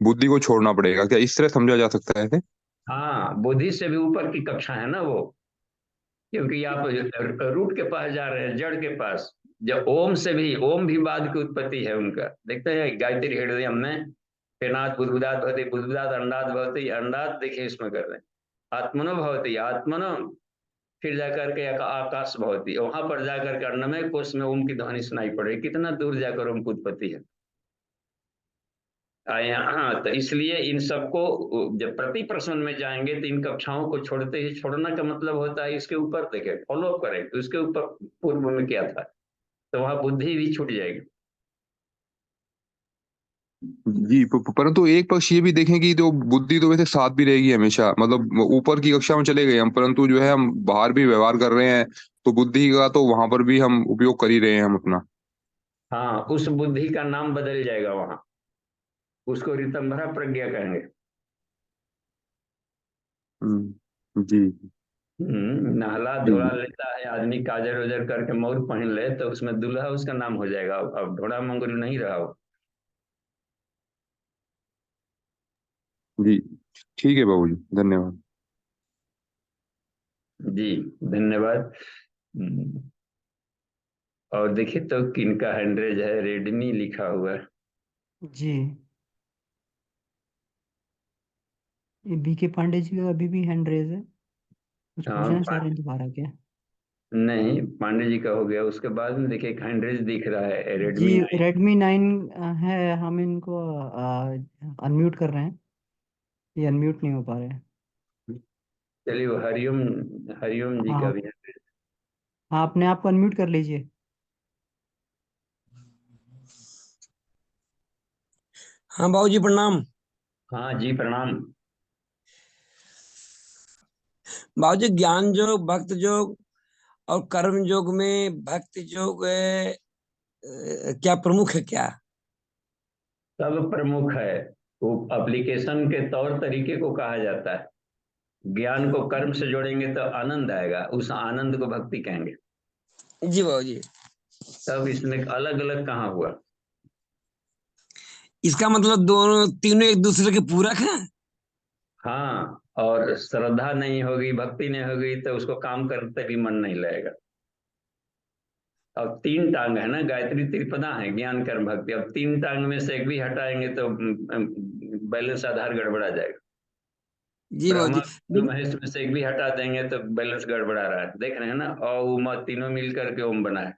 H: बुद्धि को छोड़ना पड़ेगा, क्या इस तरह समझा जा सकता है?
C: हाँ, बुद्धि से भी ऊपर की कक्षा है ना वो, क्योंकि आप रूट के पास जा रहे हैं, जड़ के पास। जब ओम से भी, ओम भी बाद की उत्पत्ति है उनका। देखते हैं गायत्री हृदय में पेनाद बुद्बुदात भवति, बुद्बुदात अंडात भवति, अंडात देखिए इसमें कर रहे हैं आत्मनो भवति, आत्मनो फिर जाकर के आकाश भवति, वहां पर जाकर के अन्नमय कोश में ओम की ध्वनि सुनाई पड़े। कितना दूर जाकर ओम की उत्पत्ति है। हाँ, तो इसलिए इन सबको जब प्रति प्रश्न में जाएंगे तो इन कक्षाओं को छोड़ते ही, छोड़ना का मतलब होता है इसके ऊपर देखें, फॉलो करें तो इसके ऊपर पूर्व में क्या था, तो वहां बुद्धि भी छूट जाएगी।
H: जी परंतु एक पक्ष ये भी देखें कि जो बुद्धि तो वैसे साथ भी रहेगी हमेशा, मतलब ऊपर की कक्षा में चले गए हम, परंतु जो है हम बाहर भी व्यवहार कर रहे हैं, तो बुद्धि का तो वहां पर भी हम उपयोग कर ही रहे हैं हम अपना।
C: हाँ, उस बुद्धि का नाम बदल जाएगा वहां, उसको ऋतंभरा प्रज्ञा कहेंगे।
H: जी
C: नहला
H: जी
C: धोला लेता है आदमी, काजर वजर करके मोर पहन ले तो उसमें दूल्हा उसका नाम हो जाएगा। अब ढोड़ा मंगरू नहीं रहा हो।
H: जी ठीक है बाबूजी, धन्यवाद।
C: जी धन्यवाद। और देखिए तो किनका हैंडरेज है, रेडमी लिखा हुआ है।
B: जी, ये बीके पांडे जी का अभी भी हैंड रेज है। कुछ
C: हाँ
B: पूछना चाह रहे हैं दोबारा क्या?
C: नहीं, पांडे जी का हो गया, उसके बाद में देखिए हैंडरेज दिख रहा है
B: जी,
C: रेडमी 9।
B: रेडमी 9 है, हम इनको अनम्यूट कर रहे हैं, ये अनम्यूट नहीं हो पा रहे हैं।
C: चलिए वो हरिओम, हरिओम जी का
B: हाँ
C: भी है।
B: हाँ, अपने आप को अनम्यूट कर लीजिए।
I: हाँ बाबूजी प्रणाम।
C: हाँ जी प्रणाम।
I: बाबूजी, ज्ञान योग, भक्त योग और कर्म योग में भक्ति योग क्या प्रमुख है क्या?
C: सब प्रमुख है, वो एप्लीकेशन के तौर तरीके को कहा जाता है। ज्ञान को कर्म से जोड़ेंगे तो आनंद आएगा, उस आनंद को भक्ति कहेंगे।
I: जी बाबूजी।
C: तब इसमें अलग अलग कहाँ हुआ?
I: इसका मतलब दोनों तीनों एक दूसरे के पूरक हैं।
C: हाँ, और श्रद्धा नहीं होगी, भक्ति नहीं होगी तो उसको काम करते भी मन नहीं लगेगा। अब 3 टांग है ना, गायत्री त्रिपदा है, ज्ञान कर्म भक्ति। अब 3 टांग में से एक भी हटाएंगे तो बैलेंस आधार गड़बड़ा जाएगा।
I: जी
C: ब्रह्मा
I: बाबूजी।
C: महेश में से एक भी हटा देंगे तो बैलेंस गड़बड़ा रहा है, देख रहे हैं ना। और उम तीनों मिल करके ओम बना है।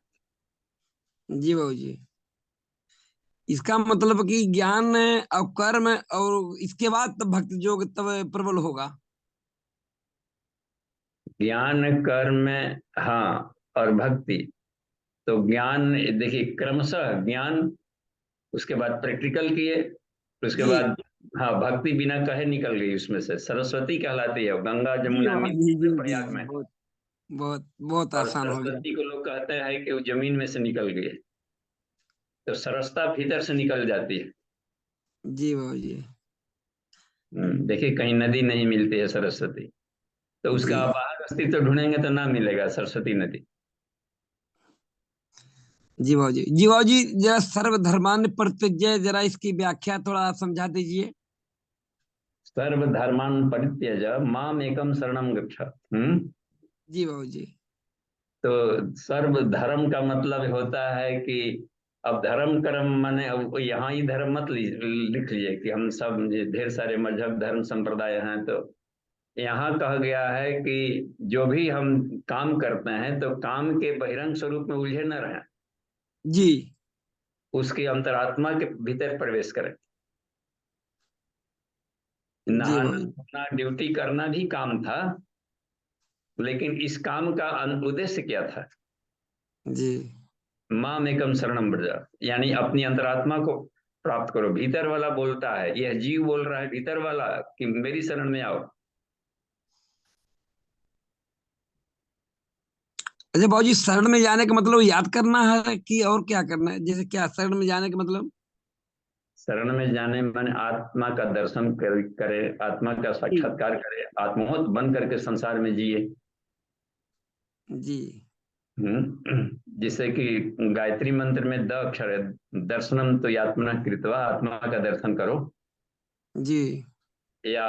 I: जी बाबूजी। इसका मतलब कि ज्ञान और कर्म और इसके बाद तब भक्ति योग तब प्रबल होगा।
C: ज्ञान कर्म, हाँ, और भक्ति। तो ज्ञान देखिए क्रमशः ज्ञान, उसके बाद प्रैक्टिकल किए, उसके
I: जी
C: बाद हाँ भक्ति बिना कहे निकल गई उसमें से, सरस्वती कहलाती है। गंगा
I: जी
C: जमुना
I: बाबा,
C: मिल
I: जी जी जी
C: प्रयाग
I: जी,
C: में,
I: बहुत बहुत बहुत
C: और
I: आसान हो गया।
C: सरस्वती को लोग कहते हैं कि वो जमीन में से निकल गई है। तो सरसता भीतर से निकल जाती है।
I: जी बाबा जी।
C: देखिए कहीं नदी नहीं मिलती है सरस्वती, तो
I: जी
C: उसका बाहर अस्तित्व ढूंढेंगे तो ना मिलेगा सरस्वती नदी।
I: जी बाबा जी। जी बाबा जी, जरा सर्वधर्मान् परित्यज्य, जरा इसकी व्याख्या थोड़ा समझा दीजिए।
C: सर्वधर्मान् परित्यज्य माम एकम शरणम गच्छ।
I: जी बाबा जी।
C: तो सर्व धर्म का मतलब होता है कि अब धर्म कर्म माने, अब यहाँ ही धर्म मत लिख लीजिए कि हम सब ढेर सारे मजहब धर्म संप्रदाय हैं। तो यहाँ कहा गया है कि जो भी हम काम करते हैं तो काम के बहिरंग स्वरूप में उलझे न रहें,
I: जी
C: उसकी अंतरात्मा के भीतर प्रवेश करें।
I: जी
C: नहाना
I: बाबा जी।
C: धोना ड्यूटी करना भी काम था, लेकिन इस काम का उद्देश्य क्या था?
I: जी
C: माम एकम शरणम व्रज, यानी अपनी अंतरात्मा को प्राप्त करो। भीतर वाला बोलता है, यह जीव बोल रहा है भीतर वाला कि मेरी शरण में आओ।
I: अच्छा बाबू जी, शरण में जाने का मतलब याद करना है कि और क्या करना है? जैसे क्या शरण में जाने का मतलब?
C: शरण में जाने माने आत्मा का दर्शन करे, आत्मा का
I: जी
C: साक्षात्कार करे, आत्मोत बन करके संसार में जिए।
I: जी
C: जिससे कि गायत्री मंत्र में द अक्षर है, दर्शनम तो आत्मना कृत्वा, आत्मा का दर्शन करो।
I: जी
C: या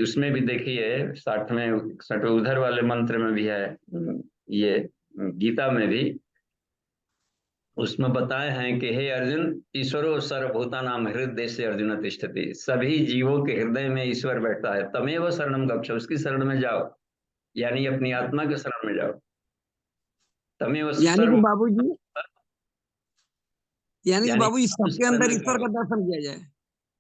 C: उसमें भी देखिए 60वें उधर वाले मंत्र में भी है, ये गीता में भी उसमें बताए हैं कि हे अर्जुन, ईश्वरो सर्वभूतानां हृदय से अर्जुन तिष्ठति, सभी जीवों के हृदय में ईश्वर बैठता है। तमेव शरणम गच्छ, उसकी शरण में जाओ, यानी अपनी आत्मा के शरण में जाओ। तमेव
I: यानी कि
C: सर्व,
I: बाबू जी, यानी कि
C: यानी
I: बाबू जी
C: आत्म
I: सबके अंदर
C: साधना
I: ईश्वर
C: करो।
I: का दर्शन किया जाए।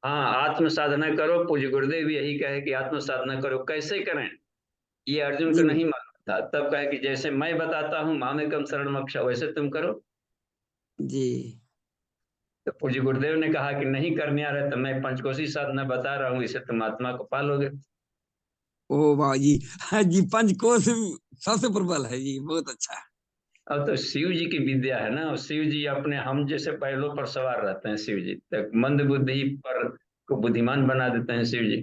C: हाँ, आत्म साधना करो। पूज्य गुरुदेव भी यही कहे कि आत्म साधना करो। कैसे करें ये अर्जुन को
I: जी
C: नहीं मालूम था, तब कहे कि जैसे मैं बताता हूँ मामेकम शरणम गच्छ, वैसे तुम करो।
I: जी
C: तो पूज्य गुरुदेव ने कहा कि नहीं करने आ रहे तो मैं पंचकोशी साधना बता रहा हूँ, इसे तुम आत्मा को पालोगे।
I: ओ बाबा जी, हाँ जी, पंचकोश सबसे प्रबल है जी, बहुत अच्छा।
C: अब तो शिव जी की विद्या है ना, शिव जी अपने हम जैसे बैलों पर सवार रहते हैं। शिव जी तो मंद बुद्धि पर को बुद्धिमान बना देते हैं शिव जी।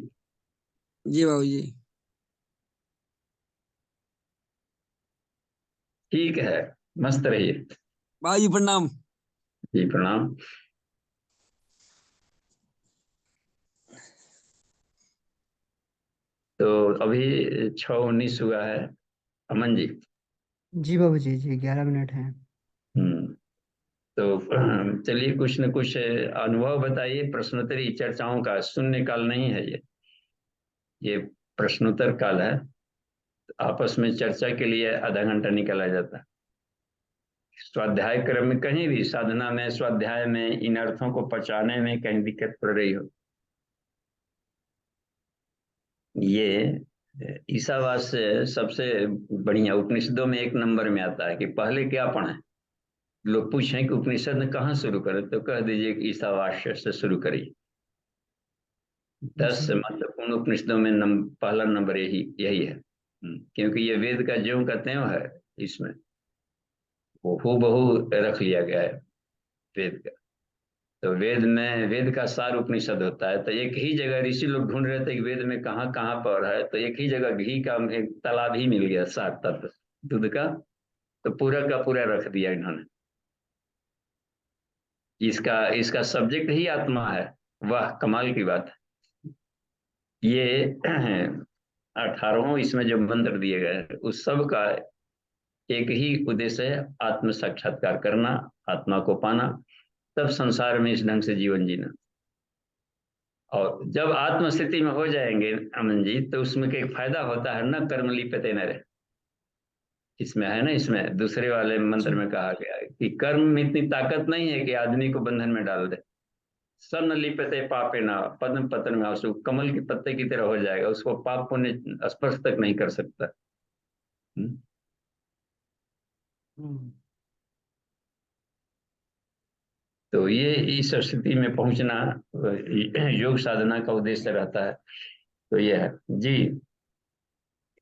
I: जी बाबू जी।
C: ठीक है, मस्त रहिए।
I: बाबू जी प्रणाम।
C: जी प्रणाम। तो अभी 6:19 हुआ है, अमन जी।
B: जी बाबू जी 11 मिनट हैं।
C: हम्म तो चलिए कुछ न कुछ अनुभव बताइए। प्रश्नोत्तरी चर्चाओं का शून्य काल नहीं है ये प्रश्नोत्तर काल है। आपस में चर्चा के लिए आधा घंटा निकाला जाता है। स्वाध्याय क्रम में कहीं भी साधना में स्वाध्याय में इन अर्थों को पचाने में कहीं दिक्कत पड़ रही हो, ये ईसावास से सबसे बढ़िया उपनिषदों में 1 नंबर में आता है कि पहले क्या पढ़ें। लोग पूछें कि उपनिषद कहाँ शुरू करें, तो कह दीजिए कि ईसावास्य से शुरू करिए। 10
B: जी
C: महत्वपूर्ण उपनिषदों में पहला नंबर यही है। क्योंकि ये वेद का ज्यों का त्यों है, इसमें वो हूबहू रख लिया गया है वेद का। तो वेद का सार उपनिषद होता है। तो एक ही जगह ऋषि लोग ढूंढ रहे थे कि वेद में कहाँ कहाँ पर है, तो एक ही जगह घी का एक तालाब ही मिल गया, सार तत्व दूध का, तो पूरा का पूरा रख दिया इन्होंने। इसका सब्जेक्ट ही आत्मा है। वाह, कमाल की बात है। ये 18वां इसमें जो मंत्र दिए गए हैं उस सब का एक ही उद्देश्य है, आत्म साक्षात्कार करना, आत्मा को पाना, तब संसार में इस ढंग से जीवन जीना। और जब आत्म स्थिति में हो जाएंगे अमन जी, तो उसमें एक फायदा होता है, न कर्म लिप्यते नरे। इसमें है ना, इसमें दूसरे वाले मंत्र में कहा गया है कि कर्म में इतनी ताकत नहीं है कि आदमी को बंधन में डाल दे। सन लिप्यते पापे ना पद्म पतन में आंसू, कमल के पत्ते की तरह हो जाएगा, उसको पाप पुण्य स्पर्श तक नहीं कर सकता। तो ये इस स्थिति में पहुंचना योग साधना का उद्देश्य रहता है। तो ये है जी।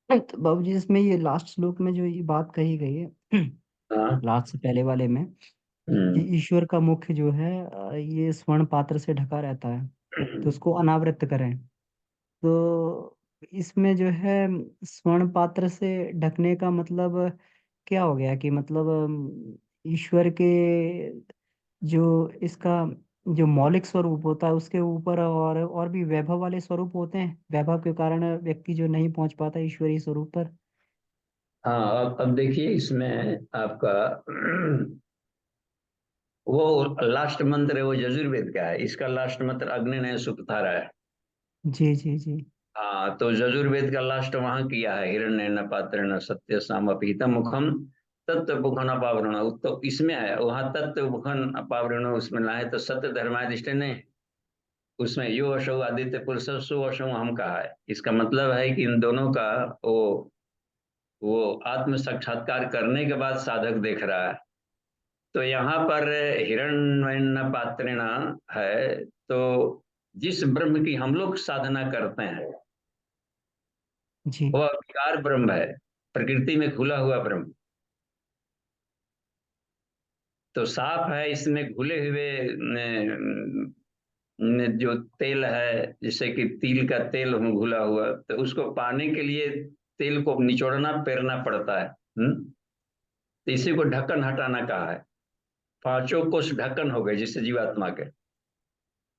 B: तो बाबू जी, इसमें ये लास्ट श्लोक में जो ये बात कही गई है, लास्ट से पहले वाले में, कि ईश्वर का मुख जो है ये स्वर्ण पात्र से ढका रहता है, तो उसको अनावृत करें। तो इसमें जो है स्वर्ण पात्र से ढकने का मतलब क्या हो गया, कि मतलब ईश्वर के जो इसका जो मौलिक स्वरूप होता है उसके ऊपर और भी वैभव वाले स्वरूप होते हैं, वैभव के कारण व्यक्ति जो नहीं पहुंच पाता ईश्वरीय स्वरूप पर।
C: हाँ, अब देखिए इसमें आपका वो लास्ट मंत्र है वो यजुर्वेद का है, इसका लास्ट मंत्र अग्निनय सुपथारा है।
B: जी जी जी।
C: हाँ, तो यजुर्वेद का लास्ट वहां किया है, हिरण्येन पात्रेण सत्य सामपीतम मुखम तत्व मुखन अपावरण। तो इसमें है वहां तत्व मुखन अपावरण, उसमें ना है तो सत्य धर्मादिष्ट नहीं, उसमें यो अशो आदित्य पुरुष सो अशो हम कहा है। इसका मतलब है कि इन दोनों का वो आत्म साक्षात्कार करने के बाद साधक देख रहा है। तो यहाँ पर हिरण्येन पात्रेण है, तो जिस ब्रह्म की हम लोग साधना करते हैं
B: जी।
C: वो विकार ब्रह्म है, प्रकृति में खुला हुआ ब्रह्म। तो साफ है, इसमें घुले हुए जो तेल है, जैसे कि तिल का तेल घुला हुआ, तो उसको पाने के लिए तेल को निचोड़ना पेरना पड़ता है। तो इसी को ढक्कन हटाना कहा है। 5 कोष ढक्कन हो गए जिससे जीवात्मा के,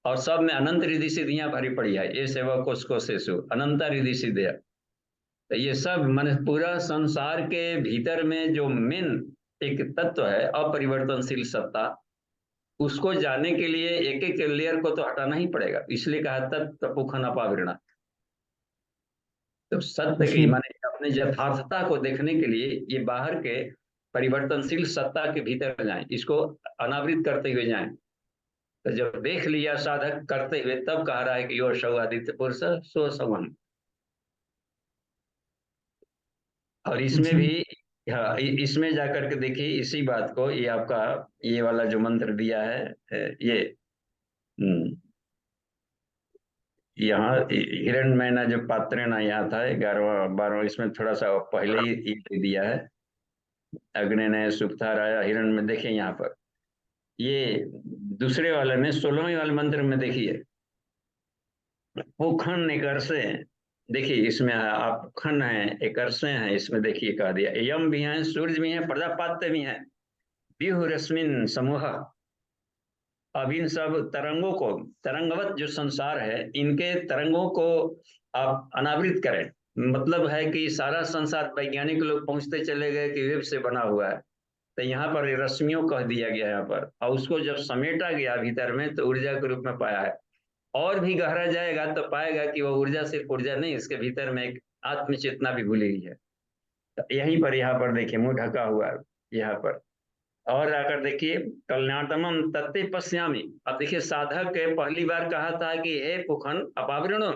C: और सब में अनंत रिधि सिद्धियां भरी पड़ी है। ये सेवा कोष कोशेषु अनंता रिधि सिद्धियां। तो ये सब मन पूरा संसार के भीतर में जो मेन एक तत्व है अपरिवर्तनशील सत्ता, उसको जानने के लिए एक एक लेयर को तो हटाना ही पड़ेगा, इसलिए कहा तत्पुखन अपावृणा। तो सत्य की माने अपने यथार्थता को देखने के लिए ये बाहर के परिवर्तनशील सत्ता के भीतर जाएं, इसको अनावृत करते हुए जाएं। तो जब देख लिया साधक करते हुए, तब कह रहा है कि यो सौ आदित्य पुरुष सो सवम। और इसमें भी हाँ, इसमें जाकर के देखिए इसी बात को, ये आपका ये वाला जो मंत्र दिया है ये यहाँ हिरण्यमय जो पात्रेण यहाँ था 11वां 12वां, इसमें थोड़ा सा पहले ही दे दिया है अग्निनय सुपथारा हिरण्य में। देखिए यहाँ पर ये दूसरे वाले में 16वें वाले मंत्र में देखिए पुखन निकर्षे, देखिए इसमें आप खन है एकर्षे हैं, इसमें देखिए कह दिया यम भी है, सूर्य भी है, प्रजापात्य भी है, व्यूह रश्मिन समूह। अब इन सब तरंगों को, तरंगवत जो संसार है, इनके तरंगों को आप अनावृत करें। मतलब है कि सारा संसार वैज्ञानिक लोग पहुंचते चले गए कि वेब से बना हुआ है, तो यहाँ पर रश्मियों कह दिया गया यहाँ पर, और उसको जब समेटा गया भीतर में तो ऊर्जा के रूप में पाया है। और भी गहरा जाएगा तो पाएगा कि वह ऊर्जा सिर्फ ऊर्जा नहीं, इसके भीतर में एक आत्म चेतना भी भूली हुई है। तो यहीं पर यहाँ पर देखिए मुंह ढका हुआ है यहाँ पर। और आकर देखिए कल्याणतमम तत्ते पश्यामि। अब देखिए साधक पहली बार कहा था कि हे पुखन अपावृणो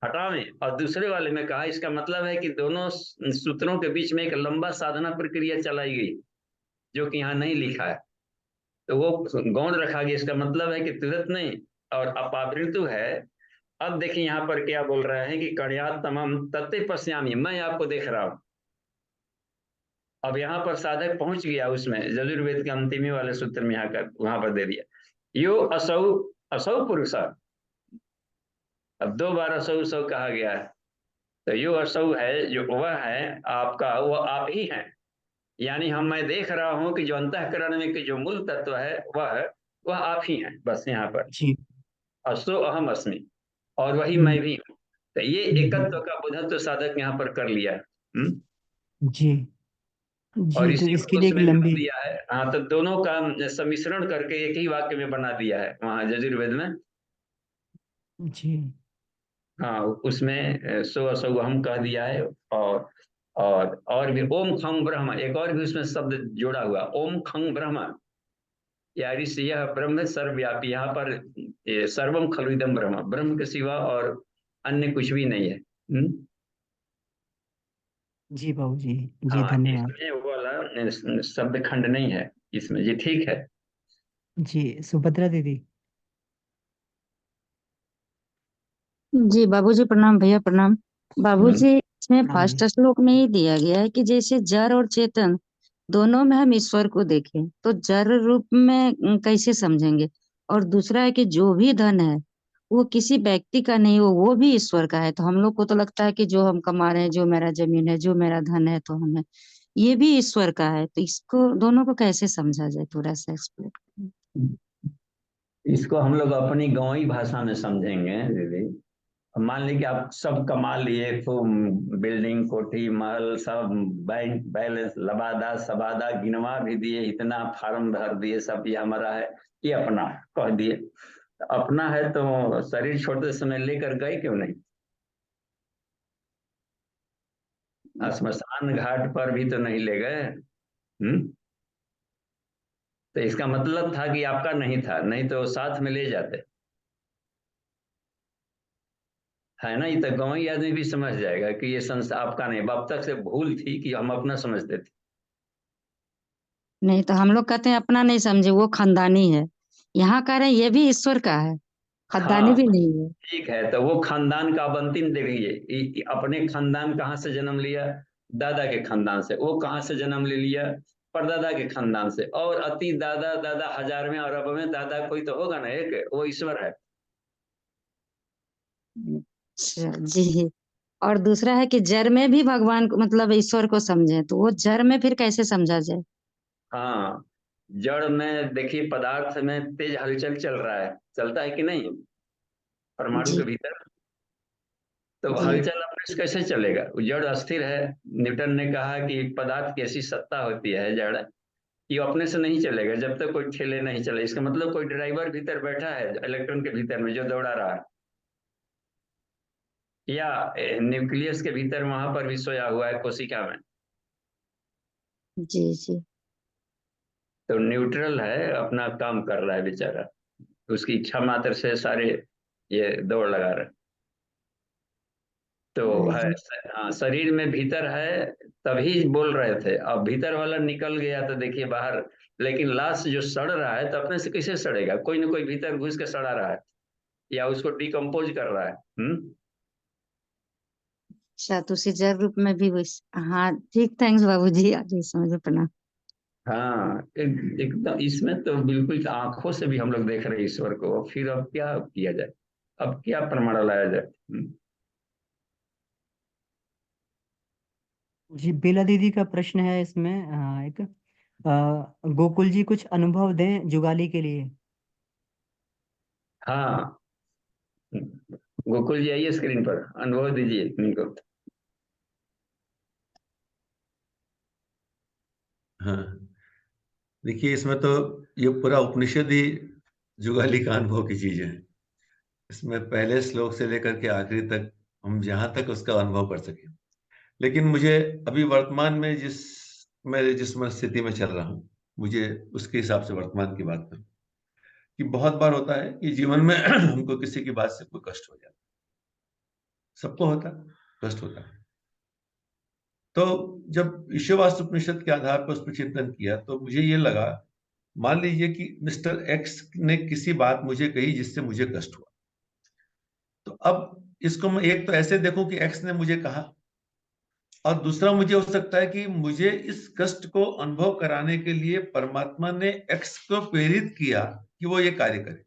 C: हटावे, और दूसरे वाले में कहा, इसका मतलब है कि दोनों सूत्रों के बीच में एक लंबा साधना प्रक्रिया चलाई गई जो कि यहाँ नहीं लिखा है, तो वो गौण रखा गया। इसका मतलब है कि तुरंत नहीं, और अपावृतु है। अब देखिए यहाँ पर क्या बोल रहे हैं कि कल्याणतमम तत्ते पश्यामि, मैं आपको देख रहा हूं। अब यहाँ पर साधक पहुंच गया उसमें, यजुर्वेद के अंतिमी वाले सूत्र में यहाँ का वहां पर दे दिया यो असौ असौ पुरुष, अब 2 बार असौ असौ कहा गया है। तो यो असौ है जो वह है आपका, वो आप ही हैं। यानी मैं देख रहा हूं कि जो अंतःकरण में कि जो मूल तत्व है वह आप ही हैं, बस यहाँ पर
B: जी
C: असो अहम अस्मि, और वही मैं भी हूँ। तो ये एकत्व का बुद्धत्व साधक यहाँ पर कर लिया।
B: जी
C: और
B: जी। तो
C: इसी
B: इसके
C: को
B: लिए एक
C: उसमें कर
B: लंबी,
C: दिया है। हाँ, तो दोनों का सम्मिश्रण करके एक ही वाक्य में बना दिया है वहां यजुर्वेद में।
B: जी
C: हाँ, उसमें सो असो हम कह दिया है। और भी ओम खंग ब्रह्म, एक और भी उसमें शब्द जोड़ा हुआ, ओम खंग ब्रह्म, यानी से यह ब्रह्म सर्वव्यापी। यहाँ पर सर्वम खलु इदं ब्रह्म, ब्रह्म के सिवा और अन्य कुछ भी नहीं है।
B: जी बाबू जी, जी
C: हाँ,
B: धन्यवाद।
C: इसमें वो वाला शब्द खंड नहीं है इसमें, जी ठीक है।
B: जी सुभद्रा दीदी।
F: जी बाबूजी प्रणाम, भैया प्रणाम। बाबूजी इसमें
B: प्रणाम
F: फर्स्ट
B: जी।
F: श्लोक में ही दिया गया है कि जैसे जड़ और चेतन दोनों में हम ईश्वर को देखें, तो जड़ रूप में कैसे समझेंगे? और दूसरा है कि जो भी धन है वो किसी व्यक्ति का नहीं, वो भी ईश्वर का है। तो हम लोग को तो लगता है कि जो हम कमा रहे हैं, जो मेरा जमीन है, जो मेरा धन है, तो हमें ये भी ईश्वर का है। तो इसको दोनों को कैसे समझा जाए, थोड़ा सा एक्सप्लेन।
C: इसको हम लोग अपनी गांवी भाषा में समझेंगे दीदी। मान लीजिए कि आप सब कमा लिए, खूब बिल्डिंग कोठी महल सब, बैंक बैलेंस लबादा सबादा गिनवा भी दिए, इतना फार्म भर दिए, सब ये हमारा है, ये अपना कह दिए। अपना है तो शरीर छोड़ते समय लेकर गए क्यों नहीं? श्मशान घाट पर भी तो नहीं ले गए। तो इसका मतलब था कि आपका नहीं था, नहीं तो साथ में ले जाते, है ना? ये तो गांवी आदमी भी समझ जाएगा कि ये संस्था आपका नहीं, अब तक से भूल थी कि हम अपना समझते थे।
F: नहीं तो हम लोग कहते हैं अपना नहीं समझे, वो खानदानी है। यहाँ कह रहे हैं ये भी ईश्वर का है, खानदानी
C: हाँ,
F: भी नहीं है।
C: ठीक है, तो वो खानदान का अवंतिम देखिए, अपने खानदान कहाँ से जन्म लिया? दादा के खानदान से। वो कहाँ से जन्म ले लिया? परदादा के खानदान से। और अति दादा दादा 1000 में अरब में दादा कोई तो होगा ना, एक वो ईश्वर है।
F: अच्छा जी। और दूसरा है कि जड़ में भी भगवान को, मतलब ईश्वर को समझे, तो वो जड़ में फिर कैसे समझा जाए?
C: हाँ, जड़ में देखिए, पदार्थ में तेज हलचल चल रहा है, चलता है कि नहीं परमाणु के
F: जी
C: भीतर? तो
F: जी
C: हलचल अपने से कैसे चलेगा? वो जड़ अस्थिर है। न्यूटन ने कहा कि पदार्थ की ऐसी सत्ता होती है जड़, कि वो अपने से नहीं चलेगा जब तक कोई ठेले नहीं चले। इसका मतलब कोई ड्राइवर भीतर बैठा है इलेक्ट्रॉन के भीतर में जो दौड़ा रहा है, या न्यूक्लियस के भीतर वहां पर भी सोया हुआ है कोशिका में।
F: जी जी
C: तो न्यूट्रल है, अपना काम कर रहा है बेचारा, उसकी इच्छा मात्र से सारे ये दौड़ लगा रहे। तो है,
F: जी
C: हाँ, शरीर में भीतर है, तभी बोल रहे थे। अब भीतर वाला निकल गया तो देखिए बाहर। लेकिन लाश जो सड़ रहा है तो अपने से कैसे सड़ेगा? कोई ना कोई भीतर घुस के सड़ा रहा है, या उसको डिकम्पोज कर रहा है।
F: अच्छा, तो उसी जड़ रूप में भी वैसे। हाँ ठीक, थैंक्स बाबूजी, आगे समझ अपना।
C: हाँ, एकदम इसमें तो बिल्कुल आंखों से भी हम लोग देख रहे हैं ईश्वर को। फिर अब क्या किया जाए? अब क्या प्रमाण लाया जाए?
B: जी बेला दीदी का प्रश्न है इसमें, एक गोकुल जी कुछ अनुभव दें जुगाली के लिए।
C: हाँ, गोकुल जी आइए स्क्रीन पर, अनुभव दीजिए इनको।
A: हाँ, देखिए इसमें तो ये पूरा उपनिषद ही जुगाली का अनुभव की चीज है। इसमें पहले श्लोक से लेकर के आखिरी तक हम जहां तक उसका अनुभव कर सके। लेकिन मुझे अभी वर्तमान में जिस स्थिति में चल रहा हूँ, मुझे उसके हिसाब से वर्तमान की बात करूं कि बहुत बार होता है कि जीवन में हमको किसी की बात से कोई कष्ट हो जाता है। सबको होता है, कष्ट होता है। तो जब ईशावास्य उपनिषद के आधार पर उस पर चिंतन किया तो मुझे ये लगा, मान लीजिए कि मिस्टर एक्स ने किसी बात मुझे कही जिससे मुझे कष्ट हुआ। तो अब इसको मैं एक तो ऐसे देखूं कि एक्स ने मुझे कहा, और दूसरा मुझे हो सकता है कि मुझे इस कष्ट को अनुभव कराने के लिए परमात्मा ने एक्स को प्रेरित किया कि वो ये कार्य करे।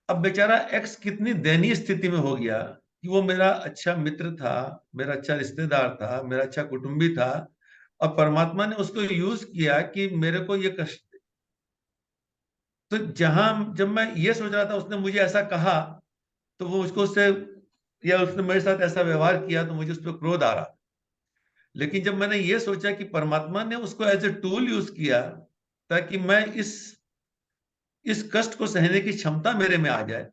A: अब बेचारा एक्स कितनी दयनीय स्थिति में हो गया कि वो मेरा अच्छा मित्र था, मेरा अच्छा रिश्तेदार था, मेरा अच्छा कुटुंबी था, और परमात्मा ने उसको यूज किया कि मेरे को ये कष्ट दे। तो जब मैं ये सोच रहा था उसने मुझे ऐसा कहा, तो वो उसको उससे या उसने मेरे साथ ऐसा व्यवहार किया तो मुझे उस पर क्रोध आ रहा। लेकिन जब मैंने ये सोचा कि परमात्मा ने उसको एज ए टूल यूज किया ताकि मैं इस कष्ट को सहने की क्षमता मेरे में आ जाए,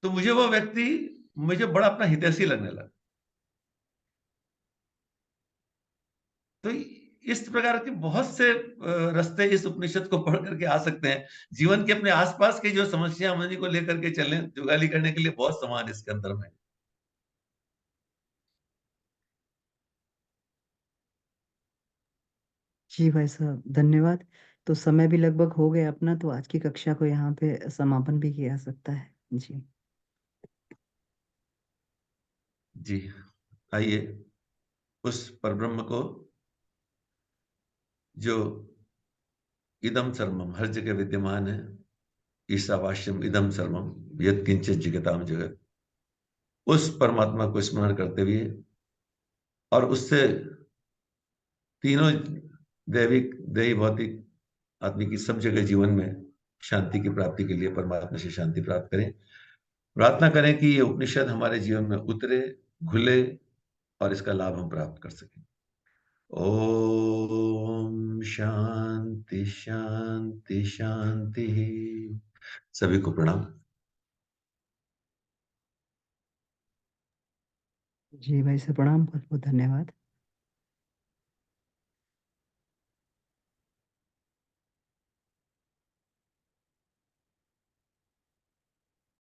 A: तो मुझे वो व्यक्ति मुझे बड़ा अपना हितैषी लगने लगा। तो इस प्रकार के बहुत से रास्ते इस उपनिषद को पढ़ करके आ सकते हैं। जीवन के अपने आसपास की जो समस्या मनी को लेकर के चलें, जुगाली करने के लिए बहुत सामान इसके अंदर में।
B: जी भाई साहब, धन्यवाद। तो समय भी लगभग हो गया अपना, तो आज की कक्षा को यहाँ पे समापन भी किया जा सकता है। जी
A: जी, आइए उस परब्रह्म को जो इदम सर्वम हर जगह विद्यमान है, ईशावास्यम इदम सर्वम यत् किंचित जगताम जगत, उस परमात्मा को स्मरण करते हुए और उससे तीनों दैविक, दैवी, भौतिक, आत्मिक की सब जगह जीवन में शांति की प्राप्ति के लिए परमात्मा से शांति प्राप्त करें। प्रार्थना करें कि ये उपनिषद हमारे जीवन में उतरे, घुले और इसका लाभ हम प्राप्त कर सकें। ओम शांति शांति शांति। सभी को प्रणाम।
B: जी भाई साहब, प्रणाम, बहुत बहुत धन्यवाद।